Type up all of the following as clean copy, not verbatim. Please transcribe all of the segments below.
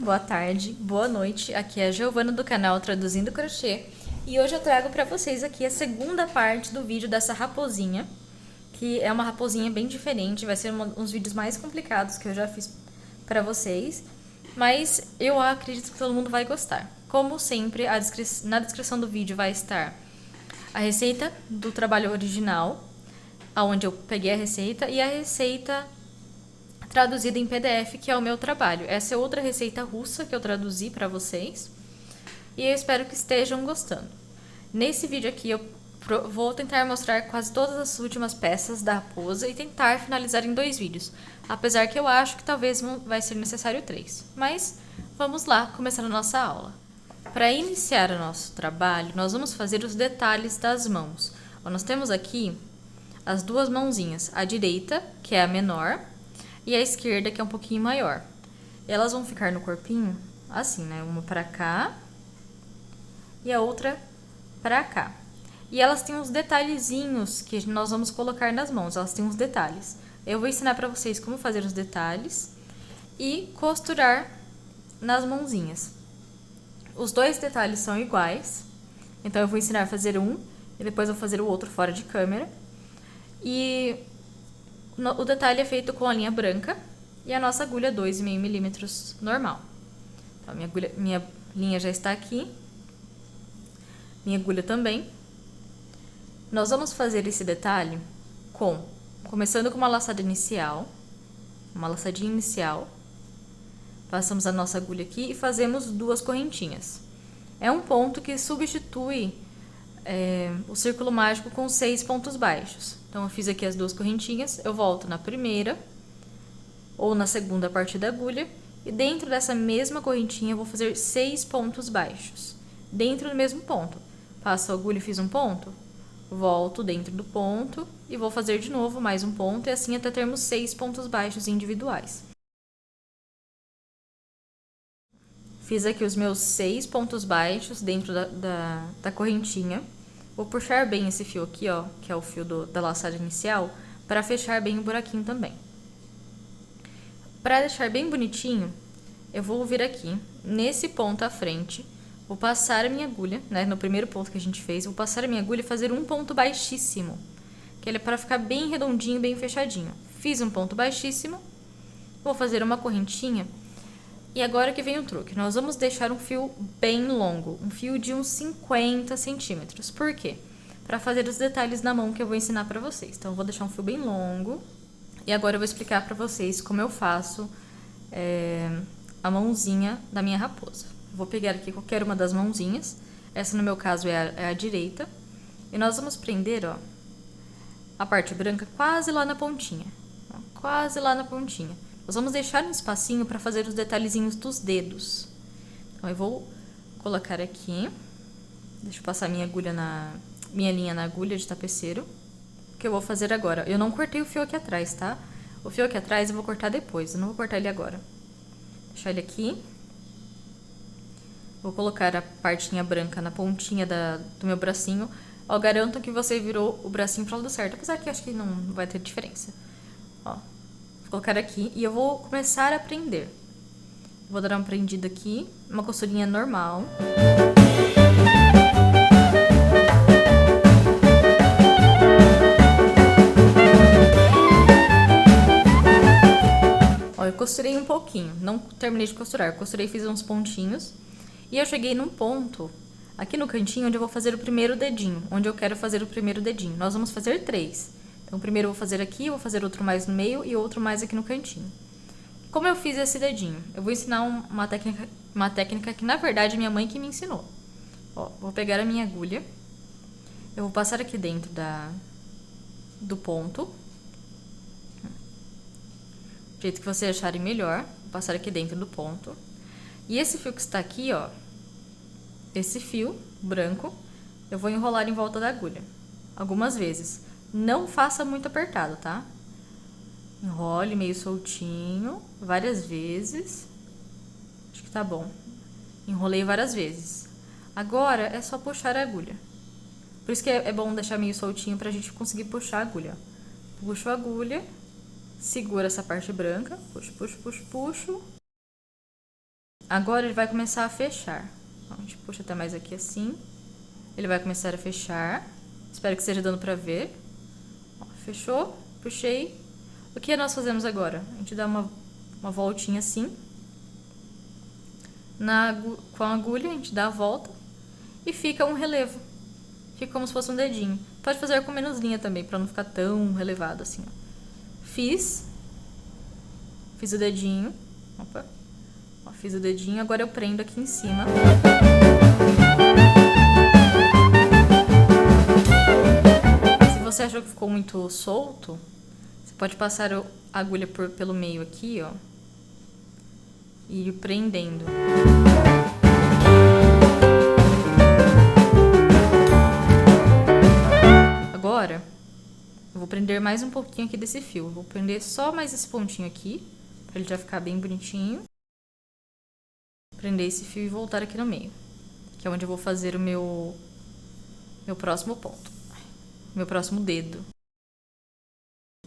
boa tarde, boa noite. Aqui é a Giovana do canal Traduzindo Crochê e hoje eu trago para vocês aqui a segunda parte do vídeo dessa raposinha, que é uma raposinha bem diferente, vai ser uns vídeos mais complicados que eu já fiz para vocês, mas eu acredito que todo mundo vai gostar. Como sempre, na descrição do vídeo vai estar a receita do trabalho original, onde eu peguei a receita, e a receita traduzida em PDF, que é o meu trabalho. Essa é outra receita russa que eu traduzi para vocês e eu espero que estejam gostando. Nesse vídeo aqui eu vou tentar mostrar quase todas as últimas peças da raposa e tentar finalizar em 2 vídeos, apesar que eu acho que talvez vai ser necessário 3. Mas vamos lá, começar a nossa aula. Para iniciar o nosso trabalho, nós vamos fazer os detalhes das mãos. Nós temos aqui as duas mãozinhas, a direita, que é a menor, e a esquerda, que é um pouquinho maior. Elas vão ficar no corpinho assim, né? Uma pra cá e a outra pra cá. E elas têm uns detalhezinhos que nós vamos colocar nas mãos. Elas têm uns detalhes. Eu vou ensinar pra vocês como fazer os detalhes e costurar nas mãozinhas. Os 2 detalhes são iguais. Então, eu vou ensinar a fazer um e depois eu vou fazer o outro fora de câmera. E o detalhe é feito com a linha branca e a nossa agulha 2,5 milímetros normal. Então, minha linha já está aqui, minha agulha também. Nós vamos fazer esse detalhe começando com uma laçada inicial, uma laçadinha inicial. Passamos a nossa agulha aqui e fazemos 2 correntinhas. É um ponto que substitui o círculo mágico com 6 pontos baixos. Então, eu fiz aqui as 2 correntinhas, eu volto na primeira ou na segunda parte da agulha e dentro dessa mesma correntinha eu vou fazer 6 pontos baixos. Dentro do mesmo ponto, passo a agulha e fiz um ponto, volto dentro do ponto e vou fazer de novo mais um ponto e assim até termos 6 pontos baixos individuais. Fiz aqui os meus 6 pontos baixos dentro da correntinha. Vou puxar bem esse fio aqui, ó, que é o fio da laçada inicial, para fechar bem o buraquinho também. Para deixar bem bonitinho, eu vou vir aqui, nesse ponto à frente, vou passar a minha agulha, né, no primeiro ponto que a gente fez, vou passar a minha agulha e fazer um ponto baixíssimo, que ele é para ficar bem redondinho, bem fechadinho. Fiz um ponto baixíssimo, vou fazer uma correntinha. E agora que vem o truque, nós vamos deixar um fio bem longo, um fio de uns 50 centímetros. Por quê? Para fazer os detalhes na mão que eu vou ensinar para vocês. Então, eu vou deixar um fio bem longo e agora eu vou explicar para vocês como eu faço a mãozinha da minha raposa. Vou pegar aqui qualquer uma das mãozinhas, essa no meu caso é a direita, e nós vamos prender, ó, a parte branca quase lá na pontinha, ó, quase lá na pontinha. Nós vamos deixar um espacinho para fazer os detalhezinhos dos dedos. Então, eu vou colocar aqui. Deixa eu passar minha linha na agulha de tapeceiro. O que eu vou fazer agora? Eu não cortei o fio aqui atrás, tá? O fio aqui atrás eu vou cortar depois, eu não vou cortar ele agora. Vou deixar ele aqui. Vou colocar a partinha branca na pontinha do meu bracinho. Ó, garanto que você virou o bracinho pro lado certo, apesar que acho que não vai ter diferença. Ó. Vou colocar aqui e eu vou começar a prender. Vou dar uma prendida aqui, uma costurinha normal. Ó, eu costurei um pouquinho, não terminei de costurar. Eu costurei e fiz uns pontinhos. E eu cheguei num ponto, aqui no cantinho, onde eu vou fazer o primeiro dedinho. Onde eu quero fazer o primeiro dedinho. Nós vamos fazer 3. Então, primeiro eu vou fazer aqui, vou fazer outro mais no meio e outro mais aqui no cantinho. Como eu fiz esse dedinho? Eu vou ensinar uma técnica que, na verdade, minha mãe que me ensinou. Ó, vou pegar a minha agulha, eu vou passar aqui dentro do ponto. Do jeito que vocês acharem melhor, vou passar aqui dentro do ponto. E esse fio que está aqui, ó, esse fio branco, eu vou enrolar em volta da agulha, algumas vezes. Não faça muito apertado, tá? Enrole meio soltinho, várias vezes. Acho que tá bom. Enrolei várias vezes. Agora, é só puxar a agulha. Por isso que é bom deixar meio soltinho pra gente conseguir puxar a agulha. Puxo a agulha, segura essa parte branca, puxo, puxo, puxo, puxo. Agora ele vai começar a fechar. A gente puxa até mais aqui assim. Ele vai começar a fechar. Espero que esteja dando pra ver. Ó, fechou, puxei. O que nós fazemos agora? A gente dá uma voltinha assim. Com a agulha, a gente dá a volta. E fica um relevo. Fica como se fosse um dedinho. Pode fazer com menos linha também, pra não ficar tão relevado assim, ó. Fiz o dedinho. Opa. Ó, fiz o dedinho, agora eu prendo aqui em cima. Se você achou que ficou muito solto, você pode passar a agulha pelo meio aqui, ó. E ir prendendo. Agora, eu vou prender mais um pouquinho aqui desse fio. Vou prender só mais esse pontinho aqui, pra ele já ficar bem bonitinho. Prender esse fio e voltar aqui no meio, que é onde eu vou fazer o meu próximo ponto. Meu próximo dedo.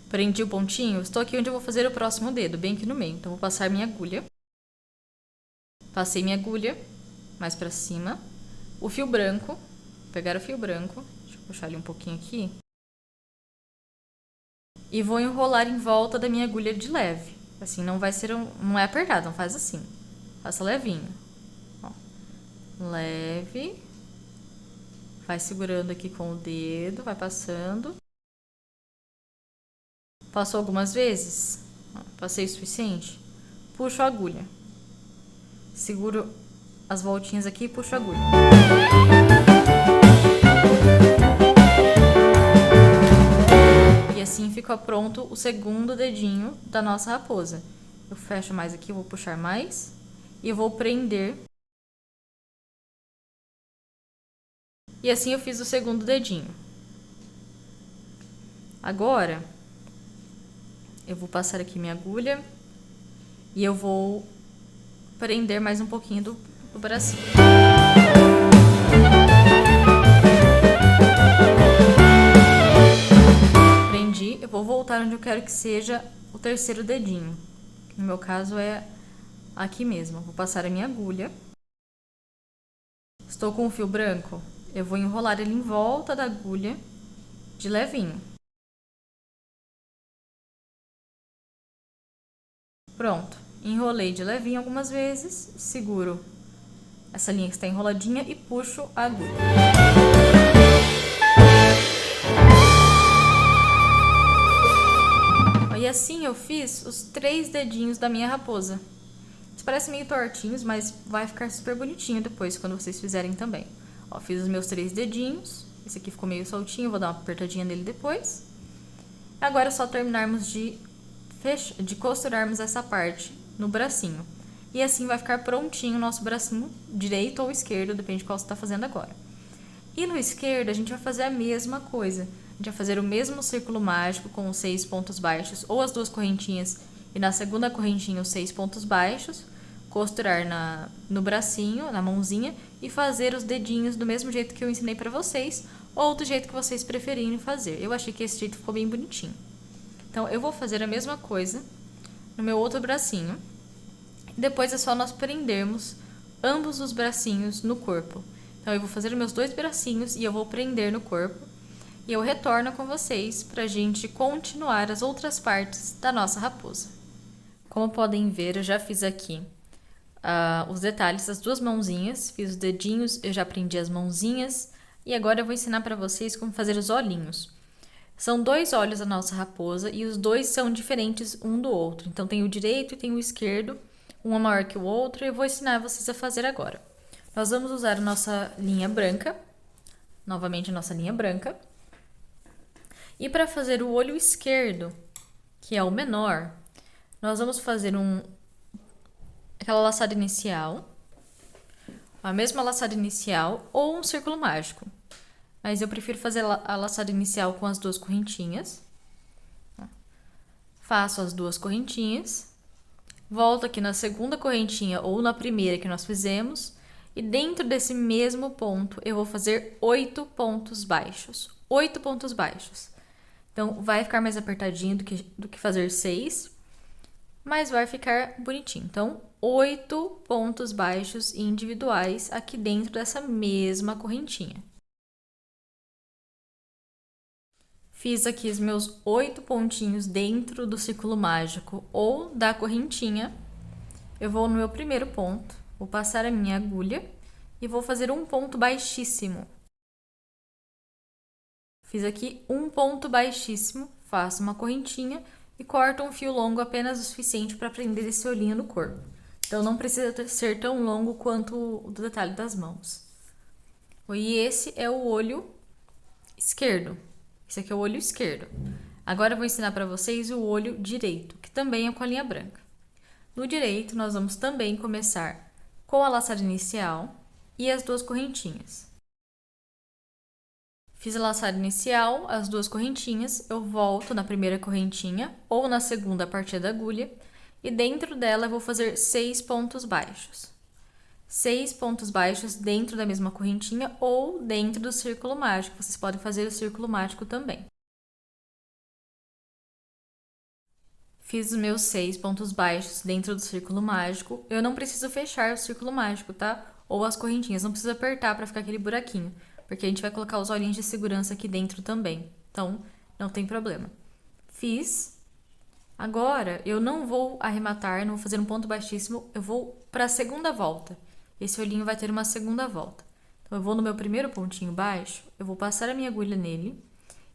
Prendi o pontinho, estou aqui onde eu vou fazer o próximo dedo, bem aqui no meio. Então, vou passar minha agulha. Passei minha agulha, mais pra cima. O fio branco, vou pegar o fio branco, deixa eu puxar ele um pouquinho aqui. E vou enrolar em volta da minha agulha de leve. Assim, não vai ser não é apertado, não faz assim. Faça levinho. Ó, leve. Vai segurando aqui com o dedo, vai passando. Passou algumas vezes? Ó, passei o suficiente? Puxo a agulha. Seguro as voltinhas aqui e puxo a agulha. E assim fica pronto o segundo dedinho da nossa raposa. Eu fecho mais aqui, vou puxar mais. E eu vou prender. E assim eu fiz o segundo dedinho. Agora, eu vou passar aqui minha agulha. E eu vou prender mais um pouquinho do bracinho. Prendi, eu vou voltar onde eu quero que seja o terceiro dedinho. No meu caso é aqui mesmo. Vou passar a minha agulha. Estou com o fio branco. Eu vou enrolar ele em volta da agulha de levinho. Pronto. Enrolei de levinho algumas vezes. Seguro essa linha que está enroladinha e puxo a agulha. E assim eu fiz os 3 dedinhos da minha raposa. Eles parecem meio tortinhos, mas vai ficar super bonitinho depois, quando vocês fizerem também. Ó, fiz os meus 3 dedinhos. Esse aqui ficou meio soltinho, vou dar uma apertadinha nele depois. Agora é só terminarmos de costurarmos essa parte no bracinho. E assim vai ficar prontinho o nosso bracinho direito ou esquerdo, depende de qual você está fazendo agora. E no esquerdo a gente vai fazer a mesma coisa. A gente vai fazer o mesmo círculo mágico com os 6 pontos baixos ou as 2 correntinhas e na segunda correntinha os 6 pontos baixos. Costurar no bracinho, na mãozinha e fazer os dedinhos do mesmo jeito que eu ensinei pra vocês ou do jeito que vocês preferirem fazer. Eu achei que esse jeito ficou bem bonitinho. Então, eu vou fazer a mesma coisa no meu outro bracinho. Depois é só nós prendermos ambos os bracinhos no corpo. Então, eu vou fazer os meus 2 bracinhos e eu vou prender no corpo. E eu retorno com vocês pra gente continuar as outras partes da nossa raposa. Como podem ver, eu já fiz aqui os detalhes das 2 mãozinhas, fiz os dedinhos, eu já prendi as mãozinhas e agora eu vou ensinar para vocês como fazer os olhinhos. São 2 olhos da nossa raposa e os 2 são diferentes um do outro, então tem o direito e tem o esquerdo, um é maior que o outro e eu vou ensinar vocês a fazer agora. Nós vamos usar a nossa linha branca, novamente a nossa linha branca, e para fazer o olho esquerdo, que é o menor, nós vamos fazer aquela laçada inicial, a mesma laçada inicial ou um círculo mágico. Mas eu prefiro fazer a laçada inicial com as 2 correntinhas. Faço as 2 correntinhas, volto aqui na segunda correntinha ou na primeira que nós fizemos, e dentro desse mesmo ponto eu vou fazer 8 pontos baixos. 8 pontos baixos. Então, vai ficar mais apertadinho do que fazer 6. mas vai ficar bonitinho. Então, 8 pontos baixos individuais aqui dentro dessa mesma correntinha. Fiz aqui os meus 8 pontinhos dentro do círculo mágico ou da correntinha. Eu vou no meu primeiro ponto, vou passar a minha agulha e vou fazer um ponto baixíssimo. Fiz aqui um ponto baixíssimo, faço uma correntinha e corto um fio longo apenas o suficiente para prender esse olhinho no corpo. Então, não precisa ser tão longo quanto o do detalhe das mãos. E esse é o olho esquerdo. Esse aqui é o olho esquerdo. Agora eu vou ensinar para vocês o olho direito, que também é com a linha branca. No direito, nós vamos também começar com a laçada inicial e as duas correntinhas. Fiz a laçada inicial, as duas correntinhas, eu volto na primeira correntinha ou na segunda a partir da agulha e dentro dela eu vou fazer 6 pontos baixos. 6 pontos baixos dentro da mesma correntinha ou dentro do círculo mágico. Vocês podem fazer o círculo mágico também. Fiz os meus 6 pontos baixos dentro do círculo mágico. Eu não preciso fechar o círculo mágico, tá? Ou as correntinhas, não precisa apertar para ficar aquele buraquinho, porque a gente vai colocar os olhinhos de segurança aqui dentro também. Então, não tem problema. Fiz. Agora, eu não vou arrematar, não vou fazer um ponto baixíssimo, eu vou para a segunda volta. Esse olhinho vai ter uma segunda volta. Então, eu vou no meu primeiro pontinho baixo, eu vou passar a minha agulha nele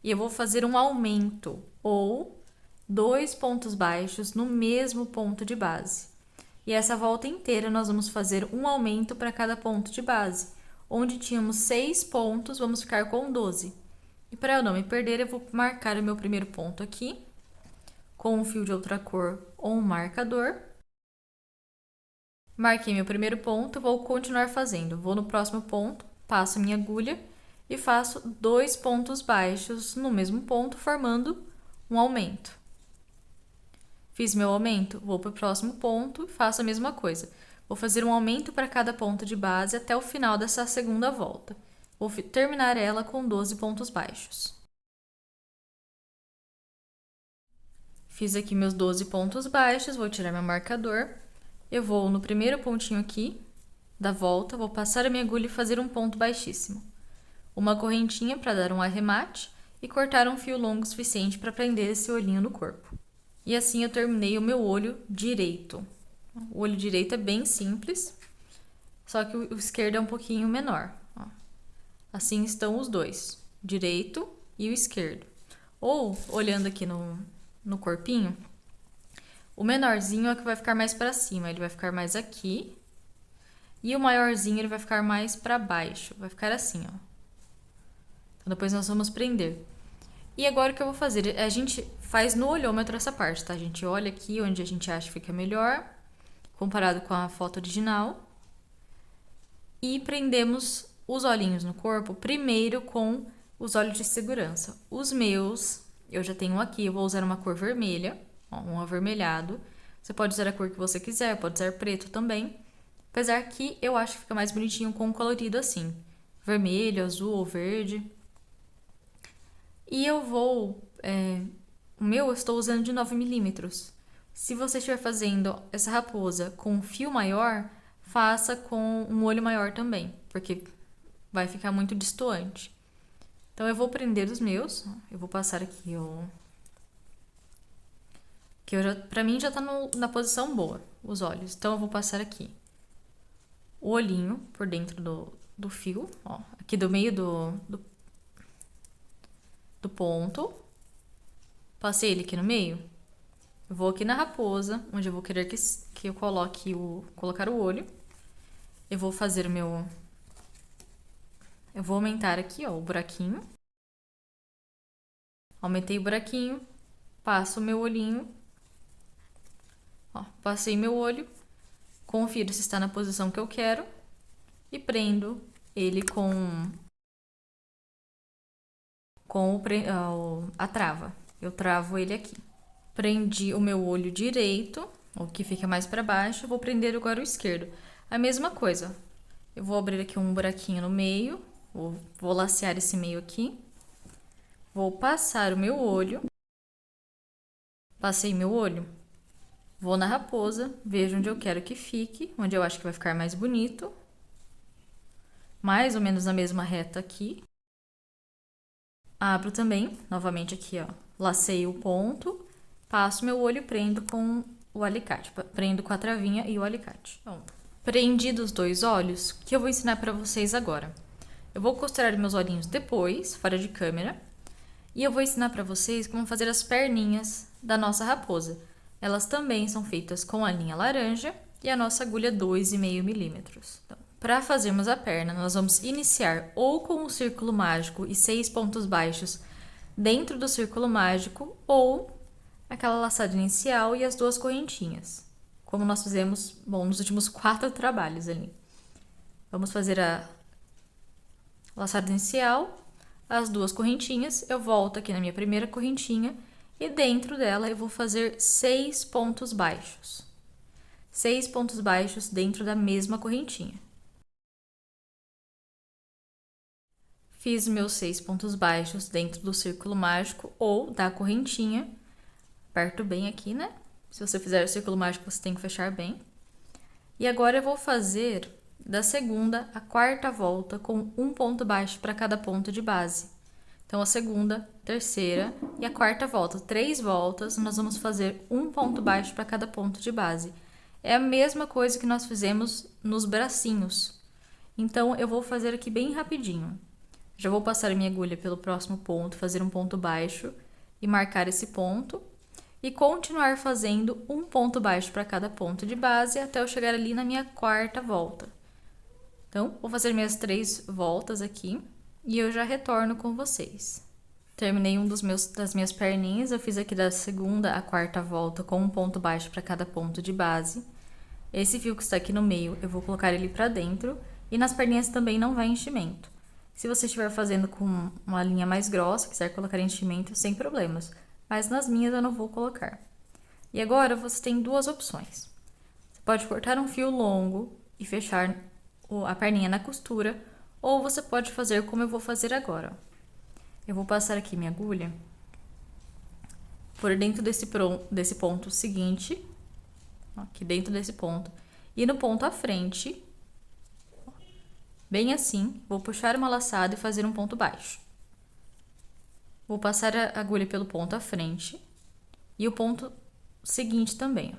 e eu vou fazer um aumento ou 2 pontos baixos no mesmo ponto de base. E essa volta inteira nós vamos fazer um aumento para cada ponto de base. Onde tínhamos 6 pontos, vamos ficar com 12. E para eu não me perder, eu vou marcar o meu primeiro ponto aqui com um fio de outra cor ou um marcador. Marquei meu primeiro ponto, vou continuar fazendo. Vou no próximo ponto, passo minha agulha e faço 2 pontos baixos no mesmo ponto, formando um aumento. Fiz meu aumento, vou para o próximo ponto e faço a mesma coisa. Vou fazer um aumento para cada ponto de base até o final dessa segunda volta. Vou terminar ela com 12 pontos baixos. Fiz aqui meus 12 pontos baixos, vou tirar meu marcador. Eu vou no primeiro pontinho aqui da volta, vou passar a minha agulha e fazer um ponto baixíssimo. Uma correntinha para dar um arremate e cortar um fio longo suficiente para prender esse olhinho no corpo. E assim eu terminei o meu olho direito. O olho direito é bem simples, só que o esquerdo é um pouquinho menor. Assim estão os dois, direito e o esquerdo. Ou, olhando aqui no corpinho, o menorzinho é o que vai ficar mais para cima, ele vai ficar mais aqui. E o maiorzinho ele vai ficar mais para baixo, vai ficar assim, ó. Então depois nós vamos prender. E agora o que eu vou fazer? A gente faz no olhômetro essa parte, tá? A gente olha aqui onde a gente acha que fica melhor, comparado com a foto original. E prendemos os olhinhos no corpo primeiro com os olhos de segurança. Os meus, eu já tenho aqui, eu vou usar uma cor vermelha, ó, um avermelhado. Você pode usar a cor que você quiser, pode usar preto também. Apesar que eu acho que fica mais bonitinho com um colorido assim. Vermelho, azul ou verde. E eu vou... o meu eu estou usando de 9 milímetros. Se você estiver fazendo essa raposa com um fio maior, faça com um olho maior também, porque vai ficar muito destoante. Então, eu vou prender os meus. Eu vou passar aqui o... Pra mim já tá na posição boa, os olhos. Então, eu vou passar aqui o olhinho por dentro do fio, ó. Aqui do meio do ponto. Passei ele aqui no meio. Eu vou aqui na raposa, onde eu vou querer que eu coloque colocar o olho. Eu vou fazer o meu... Eu vou aumentar aqui, ó, o buraquinho. Aumentei o buraquinho. Passo o meu olhinho. Ó, passei meu olho. Confiro se está na posição que eu quero. E prendo ele com a trava. Eu travo ele aqui. Prendi o meu olho direito, o que fica mais para baixo. Vou prender agora o esquerdo. A mesma coisa. Eu vou abrir aqui um buraquinho no meio. Vou lacear esse meio aqui. Vou passar o meu olho. Passei meu olho. Vou na raposa, vejo onde eu quero que fique, onde eu acho que vai ficar mais bonito. Mais ou menos na mesma reta aqui. Abro também, novamente aqui, ó. Lacei o ponto, passo meu olho e prendo com o alicate. Prendo com a travinha e o alicate. Bom, prendi dos dois olhos, que eu vou ensinar pra vocês agora. Eu vou costurar meus olhinhos depois, fora de câmera. E eu vou ensinar pra vocês como fazer as perninhas da nossa raposa. Elas também são feitas com a linha laranja e a nossa agulha 2,5 milímetros. Então, para fazermos a perna, nós vamos iniciar ou com um círculo mágico e 6 pontos baixos dentro do círculo mágico ou aquela laçada inicial e as 2 correntinhas, como nós fizemos, bom, nos últimos 4 trabalhos ali. Vamos fazer a laçada inicial, as 2 correntinhas, eu volto aqui na minha primeira correntinha e dentro dela eu vou fazer 6 pontos baixos. 6 pontos baixos dentro da mesma correntinha. Fiz meus 6 pontos baixos dentro do círculo mágico ou da correntinha. Aperto bem aqui, né? Se você fizer o círculo mágico, você tem que fechar bem. E agora eu vou fazer da segunda à quarta volta com um ponto baixo para cada ponto de base. Então, a segunda, terceira e a quarta volta. 3 voltas, nós vamos fazer um ponto baixo para cada ponto de base. É a mesma coisa que nós fizemos nos bracinhos. Então, eu vou fazer aqui bem rapidinho. Já vou passar a minha agulha pelo próximo ponto, fazer um ponto baixo e marcar esse ponto. E continuar fazendo um ponto baixo para cada ponto de base até eu chegar ali na minha quarta volta. Então, vou fazer minhas 3 voltas aqui e eu já retorno com vocês. Terminei das minhas perninhas, eu fiz aqui da segunda à quarta volta com um ponto baixo para cada ponto de base. Esse fio que está aqui no meio, eu vou colocar ele para dentro e nas perninhas também não vai enchimento. Se você estiver fazendo com uma linha mais grossa, quiser colocar enchimento, sem problemas. Mas nas minhas eu não vou colocar. E agora você tem 2 opções. Você pode cortar um fio longo e fechar a perninha na costura, ou você pode fazer como eu vou fazer agora. Eu vou passar aqui minha agulha por dentro desse ponto seguinte, aqui dentro desse ponto, e no ponto à frente, bem assim, vou puxar uma laçada e fazer um ponto baixo. Vou passar a agulha pelo ponto à frente e o ponto seguinte também.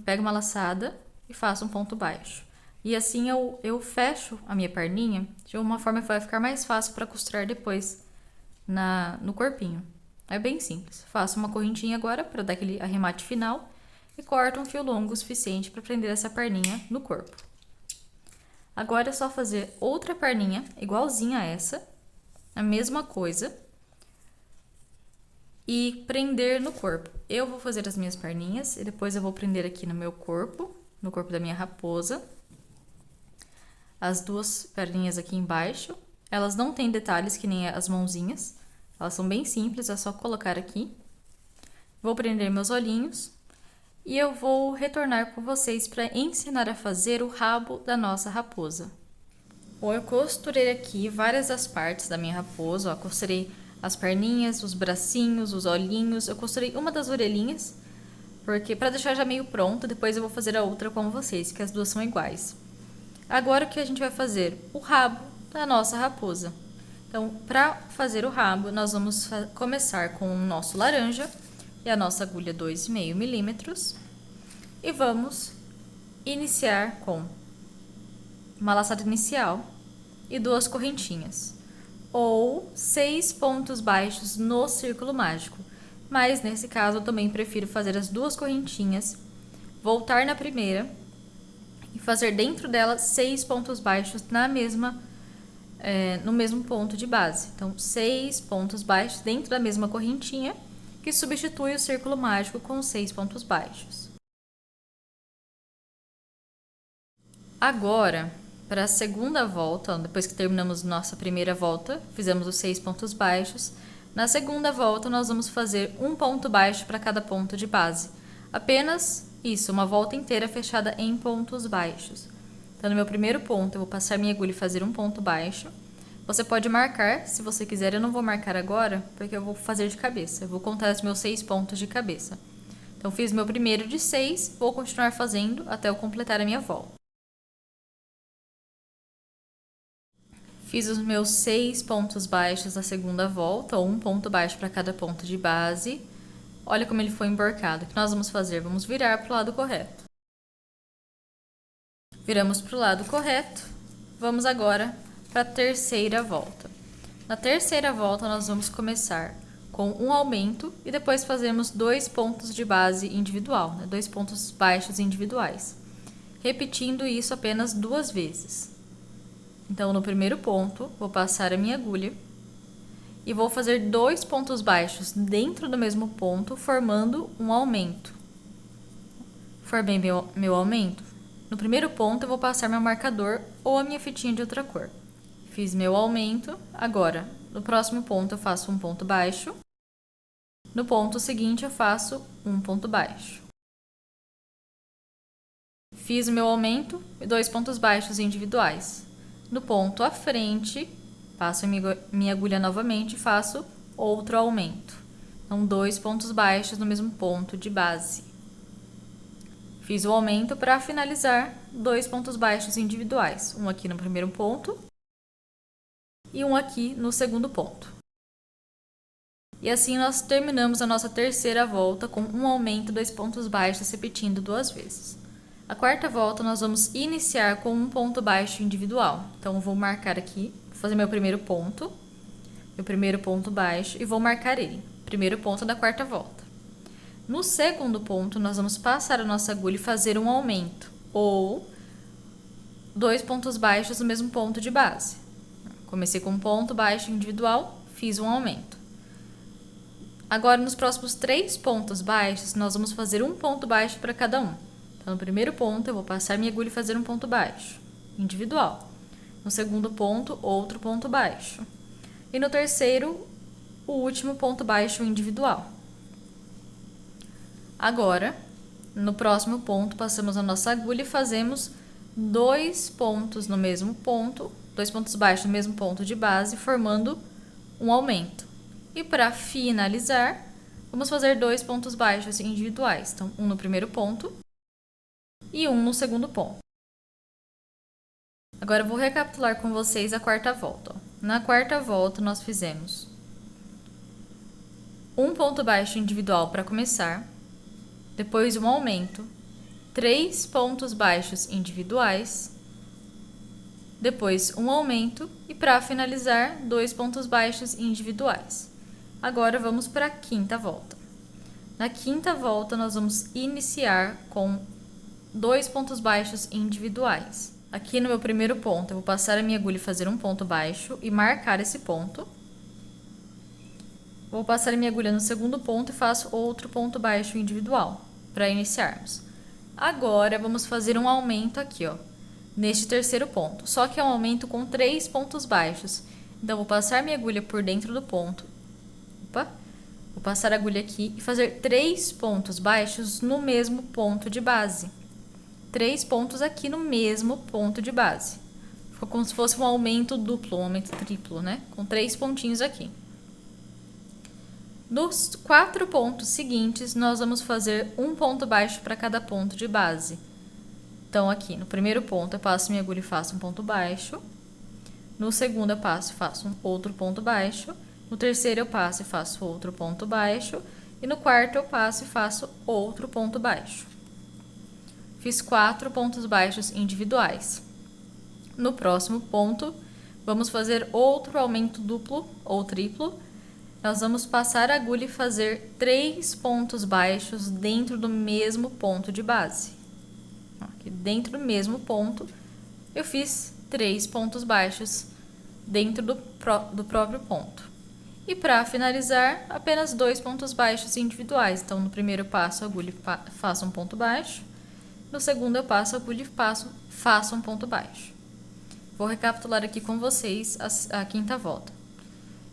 Pego uma laçada e faço um ponto baixo. E assim eu fecho a minha perninha de uma forma que vai ficar mais fácil para costurar depois no corpinho. É bem simples. Faço uma correntinha agora para dar aquele arremate final e corto um fio longo o suficiente para prender essa perninha no corpo. Agora é só fazer outra perninha igualzinha a essa, a mesma coisa, e prender no corpo. Eu vou fazer as minhas perninhas e depois eu vou prender aqui no meu corpo, no corpo da minha raposa. As 2 perninhas aqui embaixo, elas não têm detalhes que nem as mãozinhas, elas são bem simples, é só colocar aqui. Vou prender meus olhinhos e eu vou retornar com vocês para ensinar a fazer o rabo da nossa raposa. Bom, eu costurei aqui várias das partes da minha raposa, ó, costurei as perninhas, os bracinhos, os olhinhos, eu costurei uma das orelhinhas, porque para deixar já meio pronto, depois eu vou fazer a outra com vocês, que as 2 são iguais. Agora o que a gente vai fazer? O rabo da nossa raposa. Então, para fazer o rabo, nós vamos começar com o nosso laranja e a nossa agulha 2,5 milímetros e vamos iniciar com uma laçada inicial e 2 correntinhas, ou 6 pontos baixos no círculo mágico, mas nesse caso eu também prefiro fazer as 2 correntinhas, voltar na primeira e fazer dentro dela 6 pontos baixos no mesmo ponto de base. Então, 6 pontos baixos dentro da mesma correntinha, que substitui o círculo mágico com 6 pontos baixos. Agora, para a segunda volta, depois que terminamos nossa primeira volta, fizemos os 6 pontos baixos. Na segunda volta, nós vamos fazer um ponto baixo para cada ponto de base. Apenas isso, uma volta inteira fechada em pontos baixos. Então, no meu primeiro ponto, eu vou passar minha agulha e fazer um ponto baixo. Você pode marcar, se você quiser. Eu não vou marcar agora, porque eu vou fazer de cabeça. Eu vou contar os meus 6 pontos de cabeça. Então, fiz meu primeiro de 6, vou continuar fazendo até eu completar a minha volta. Fiz os meus 6 pontos baixos na segunda volta, ou um ponto baixo para cada ponto de base. Olha como ele foi emborcado. O que nós vamos fazer? Vamos virar para o lado correto. Viramos para o lado correto. Vamos agora para a terceira volta. Na terceira volta, nós vamos começar com um aumento e depois fazemos 2 pontos de base individual, né? 2 pontos baixos individuais. Repetindo isso apenas 2 vezes. Então, no primeiro ponto, vou passar a minha agulha e vou fazer 2 pontos baixos dentro do mesmo ponto, formando um aumento. Formei meu aumento. No primeiro ponto, eu vou passar meu marcador ou a minha fitinha de outra cor. Fiz meu aumento. Agora, no próximo ponto, eu faço um ponto baixo. No ponto seguinte, eu faço um ponto baixo. Fiz o meu aumento e 2 pontos baixos individuais. No ponto à frente, passo minha agulha novamente e faço outro aumento. Então, 2 pontos baixos no mesmo ponto de base. Fiz o aumento para finalizar 2 pontos baixos individuais. Um aqui no primeiro ponto e um aqui no segundo ponto. E assim nós terminamos a nossa terceira volta com um aumento e 2 pontos baixos, repetindo 2 vezes. A quarta volta nós vamos iniciar com um ponto baixo individual. Então, eu vou marcar aqui, vou fazer meu primeiro ponto baixo e vou marcar ele. Primeiro ponto da quarta volta. No segundo ponto, nós vamos passar a nossa agulha e fazer um aumento, ou 2 pontos baixos no mesmo ponto de base. Comecei com um ponto baixo individual, fiz um aumento. Agora, nos próximos 3 pontos baixos, nós vamos fazer um ponto baixo para cada um. Então, no primeiro ponto, eu vou passar minha agulha e fazer um ponto baixo, individual. No segundo ponto, outro ponto baixo. E no terceiro, o último ponto baixo individual. Agora, no próximo ponto, passamos a nossa agulha e fazemos 2 pontos no mesmo ponto, 2 pontos baixos no mesmo ponto de base, formando um aumento. E para finalizar, vamos fazer 2 pontos baixos individuais. Então, um no primeiro ponto e um no segundo ponto. Agora eu vou recapitular com vocês a quarta volta. Na quarta volta, nós fizemos um ponto baixo individual para começar, depois um aumento, 3 pontos baixos individuais, depois um aumento e para finalizar, 2 pontos baixos individuais. Agora vamos para a quinta volta. Na quinta volta, nós vamos iniciar com 2 pontos baixos individuais. Aqui no meu primeiro ponto, eu vou passar a minha agulha e fazer um ponto baixo e marcar esse ponto. Vou passar a minha agulha no segundo ponto e faço outro ponto baixo individual, para iniciarmos. Agora, vamos fazer um aumento aqui, ó, neste terceiro ponto. Só que é um aumento com 3 pontos baixos. Então, vou passar minha agulha por dentro do ponto. Vou passar a agulha aqui e fazer 3 pontos baixos no mesmo ponto de base. 3 pontos aqui no mesmo ponto de base. Ficou como se fosse um aumento duplo, um aumento triplo, né? Com 3 pontinhos aqui. Nos 4 pontos seguintes, nós vamos fazer um ponto baixo para cada ponto de base. Então, aqui no primeiro ponto, eu passo minha agulha e faço um ponto baixo. No segundo, eu passo e faço um outro ponto baixo. No terceiro, eu passo e faço outro ponto baixo. E no quarto, eu passo e faço outro ponto baixo. Fiz 4 pontos baixos individuais. No próximo ponto, vamos fazer outro aumento duplo ou triplo. Nós vamos passar a agulha e fazer 3 pontos baixos dentro do mesmo ponto de base. Aqui dentro do mesmo ponto, eu fiz 3 pontos baixos dentro do próprio ponto. E para finalizar, apenas 2 pontos baixos individuais. Então, no primeiro passo, a agulha e faço um ponto baixo. No segundo, eu passo a agulha e faço um ponto baixo. Vou recapitular aqui com vocês a quinta volta.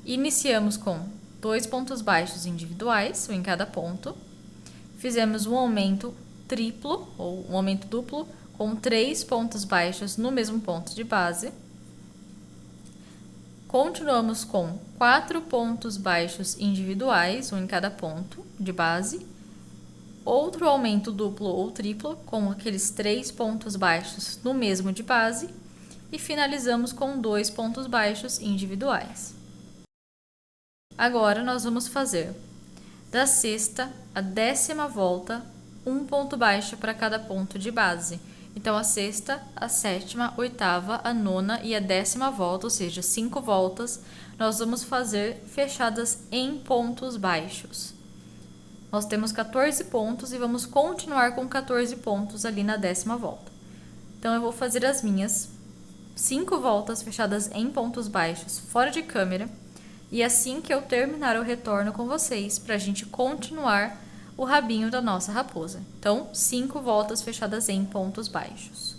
Iniciamos com 2 pontos baixos individuais, um em cada ponto. Fizemos um aumento triplo, ou um aumento duplo, com 3 pontos baixos no mesmo ponto de base. Continuamos com 4 pontos baixos individuais, um em cada ponto de base. Outro aumento duplo ou triplo, com aqueles 3 pontos baixos no mesmo de base. E finalizamos com 2 pontos baixos individuais. Agora, nós vamos fazer da sexta à 10ª volta, um ponto baixo para cada ponto de base. Então, a sexta, a 7ª, 8ª, a 9ª e a 10ª volta, ou seja, 5 voltas, nós vamos fazer fechadas em pontos baixos. Nós temos 14 pontos e vamos continuar com 14 pontos ali na 10ª volta. Então, eu vou fazer as minhas 5 voltas fechadas em pontos baixos, fora de câmera. E assim que eu terminar, eu retorno com vocês para a gente continuar o rabinho da nossa raposa. Então, 5 voltas fechadas em pontos baixos.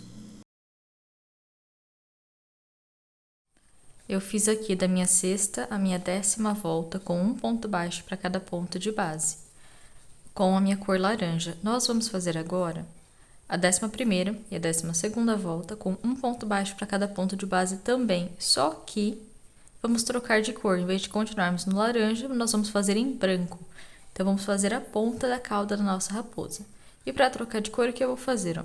Eu fiz aqui da minha sexta a minha 10ª volta com um ponto baixo para cada ponto de base, com a minha cor laranja. Nós vamos fazer agora a 11ª e a 12ª volta com um ponto baixo para cada ponto de base também, só que vamos trocar de cor. Em vez de continuarmos no laranja, nós vamos fazer em branco. Então, vamos fazer a ponta da cauda da nossa raposa. E para trocar de cor, o que eu vou fazer? Ó?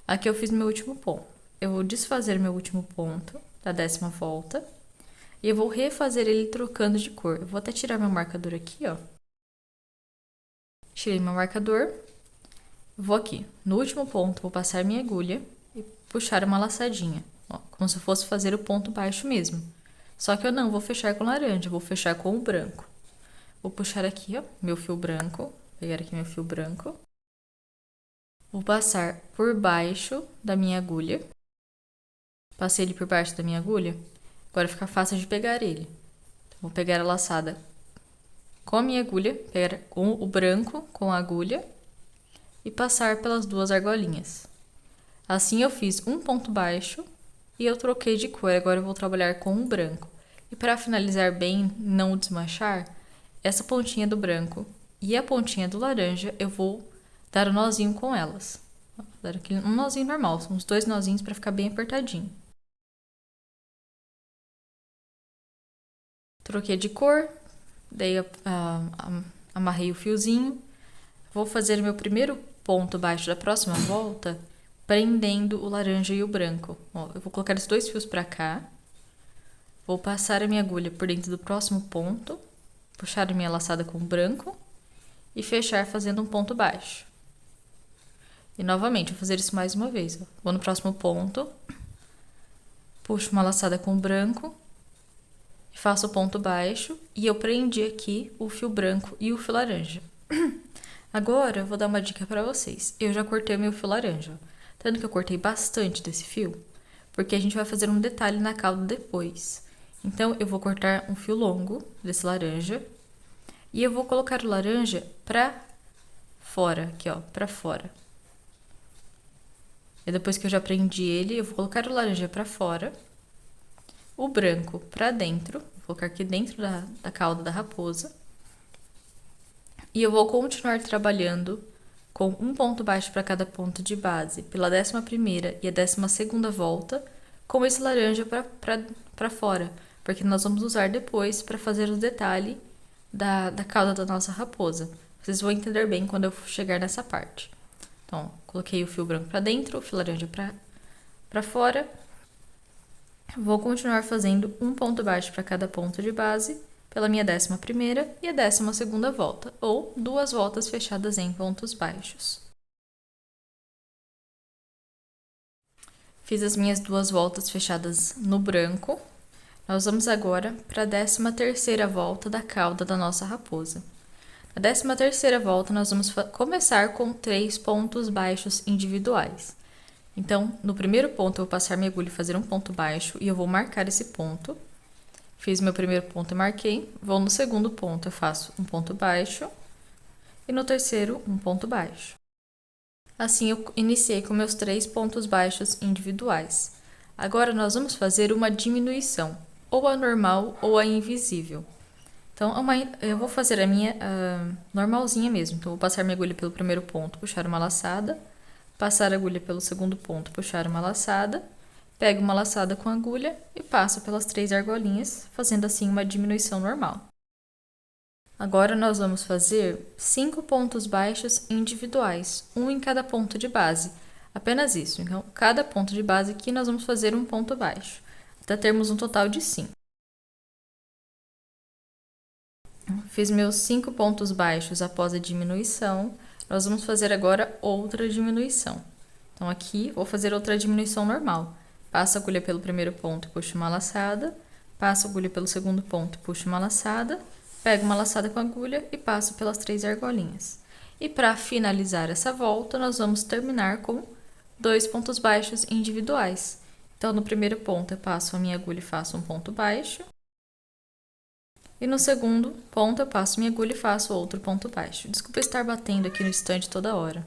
Aqui eu fiz meu último ponto. Eu vou desfazer meu último ponto da 10ª volta. E eu vou refazer ele trocando de cor. Eu vou até tirar meu marcador aqui, ó. Tirei meu marcador. Vou aqui. No último ponto, vou passar minha agulha e puxar uma laçadinha. Ó, como se eu fosse fazer o ponto baixo mesmo. Só que eu não vou fechar com laranja, vou fechar com o branco. Vou puxar aqui, ó, meu fio branco. Pegar aqui meu fio branco. Vou passar por baixo da minha agulha. Passei ele por baixo da minha agulha. Agora fica fácil de pegar ele. Então, vou pegar a laçada com a minha agulha, pegar com o branco com a agulha e passar pelas duas argolinhas. Assim eu fiz um ponto baixo e eu troquei de cor. Agora eu vou trabalhar com o branco. E para finalizar bem, não desmanchar, essa pontinha do branco e a pontinha do laranja, eu vou dar um nozinho com elas. Vou dar aqui um nozinho normal, uns 2 nozinhos para ficar bem apertadinho. Troquei de cor, amarrei o fiozinho. Vou fazer meu primeiro ponto baixo da próxima volta, prendendo o laranja e o branco. Ó, eu vou colocar esses 2 fios para cá. Vou passar a minha agulha por dentro do próximo ponto, puxar a minha laçada com o branco e fechar fazendo um ponto baixo. E novamente, vou fazer isso mais uma vez. Ó. Vou no próximo ponto, puxo uma laçada com o branco, faço o ponto baixo e eu prendi aqui o fio branco e o fio laranja. Agora, eu vou dar uma dica para vocês. Eu já cortei meu fio laranja, ó. Tanto que eu cortei bastante desse fio, porque a gente vai fazer um detalhe na cauda depois. Então, eu vou cortar um fio longo desse laranja e eu vou colocar o laranja pra fora, aqui ó, pra fora. E depois que eu já prendi ele, eu vou colocar o laranja pra fora, o branco pra dentro, vou colocar aqui dentro da cauda da raposa. E eu vou continuar trabalhando com um ponto baixo para cada ponto de base, pela 11ª e a 12ª volta, com esse laranja para fora, porque nós vamos usar depois para fazer o detalhe da cauda da nossa raposa. Vocês vão entender bem quando eu chegar nessa parte. Então, coloquei o fio branco para dentro, o fio laranja para fora. Vou continuar fazendo um ponto baixo para cada ponto de base, pela minha 11ª e a 12ª volta, ou 2 voltas fechadas em pontos baixos. Fiz as minhas 2 voltas fechadas no branco. Nós vamos agora para a 13ª volta da cauda da nossa raposa. Na 13ª volta, nós vamos começar com 3 pontos baixos individuais. Então, no primeiro ponto, eu vou passar minha agulha e fazer um ponto baixo, e eu vou marcar esse ponto. Fiz meu primeiro ponto e marquei. Vou no segundo ponto, eu faço um ponto baixo. E no terceiro, um ponto baixo. Assim, eu iniciei com meus 3 pontos baixos individuais. Agora, nós vamos fazer uma diminuição, ou a normal ou a invisível. Então, eu vou fazer a minha normalzinha mesmo. Então, eu vou passar minha agulha pelo primeiro ponto, puxar uma laçada. Passar a agulha pelo segundo ponto, puxar uma laçada. pego uma laçada com agulha e passo pelas 3 argolinhas, fazendo assim uma diminuição normal. Agora nós vamos fazer 5 pontos baixos individuais, um em cada ponto de base. Apenas isso. Então, cada ponto de base aqui nós vamos fazer um ponto baixo, até termos um total de 5. Fiz meus 5 pontos baixos após a diminuição. Nós vamos fazer agora outra diminuição. Então, aqui vou fazer outra diminuição normal. Passo a agulha pelo primeiro ponto e puxo uma laçada. Passo a agulha pelo segundo ponto e puxo uma laçada. Pego uma laçada com a agulha e passo pelas 3 argolinhas. E para finalizar essa volta, nós vamos terminar com 2 pontos baixos individuais. Então, no primeiro ponto, eu passo a minha agulha e faço um ponto baixo. E no segundo ponto, eu passo minha agulha e faço outro ponto baixo. Desculpa estar batendo aqui no estande toda hora.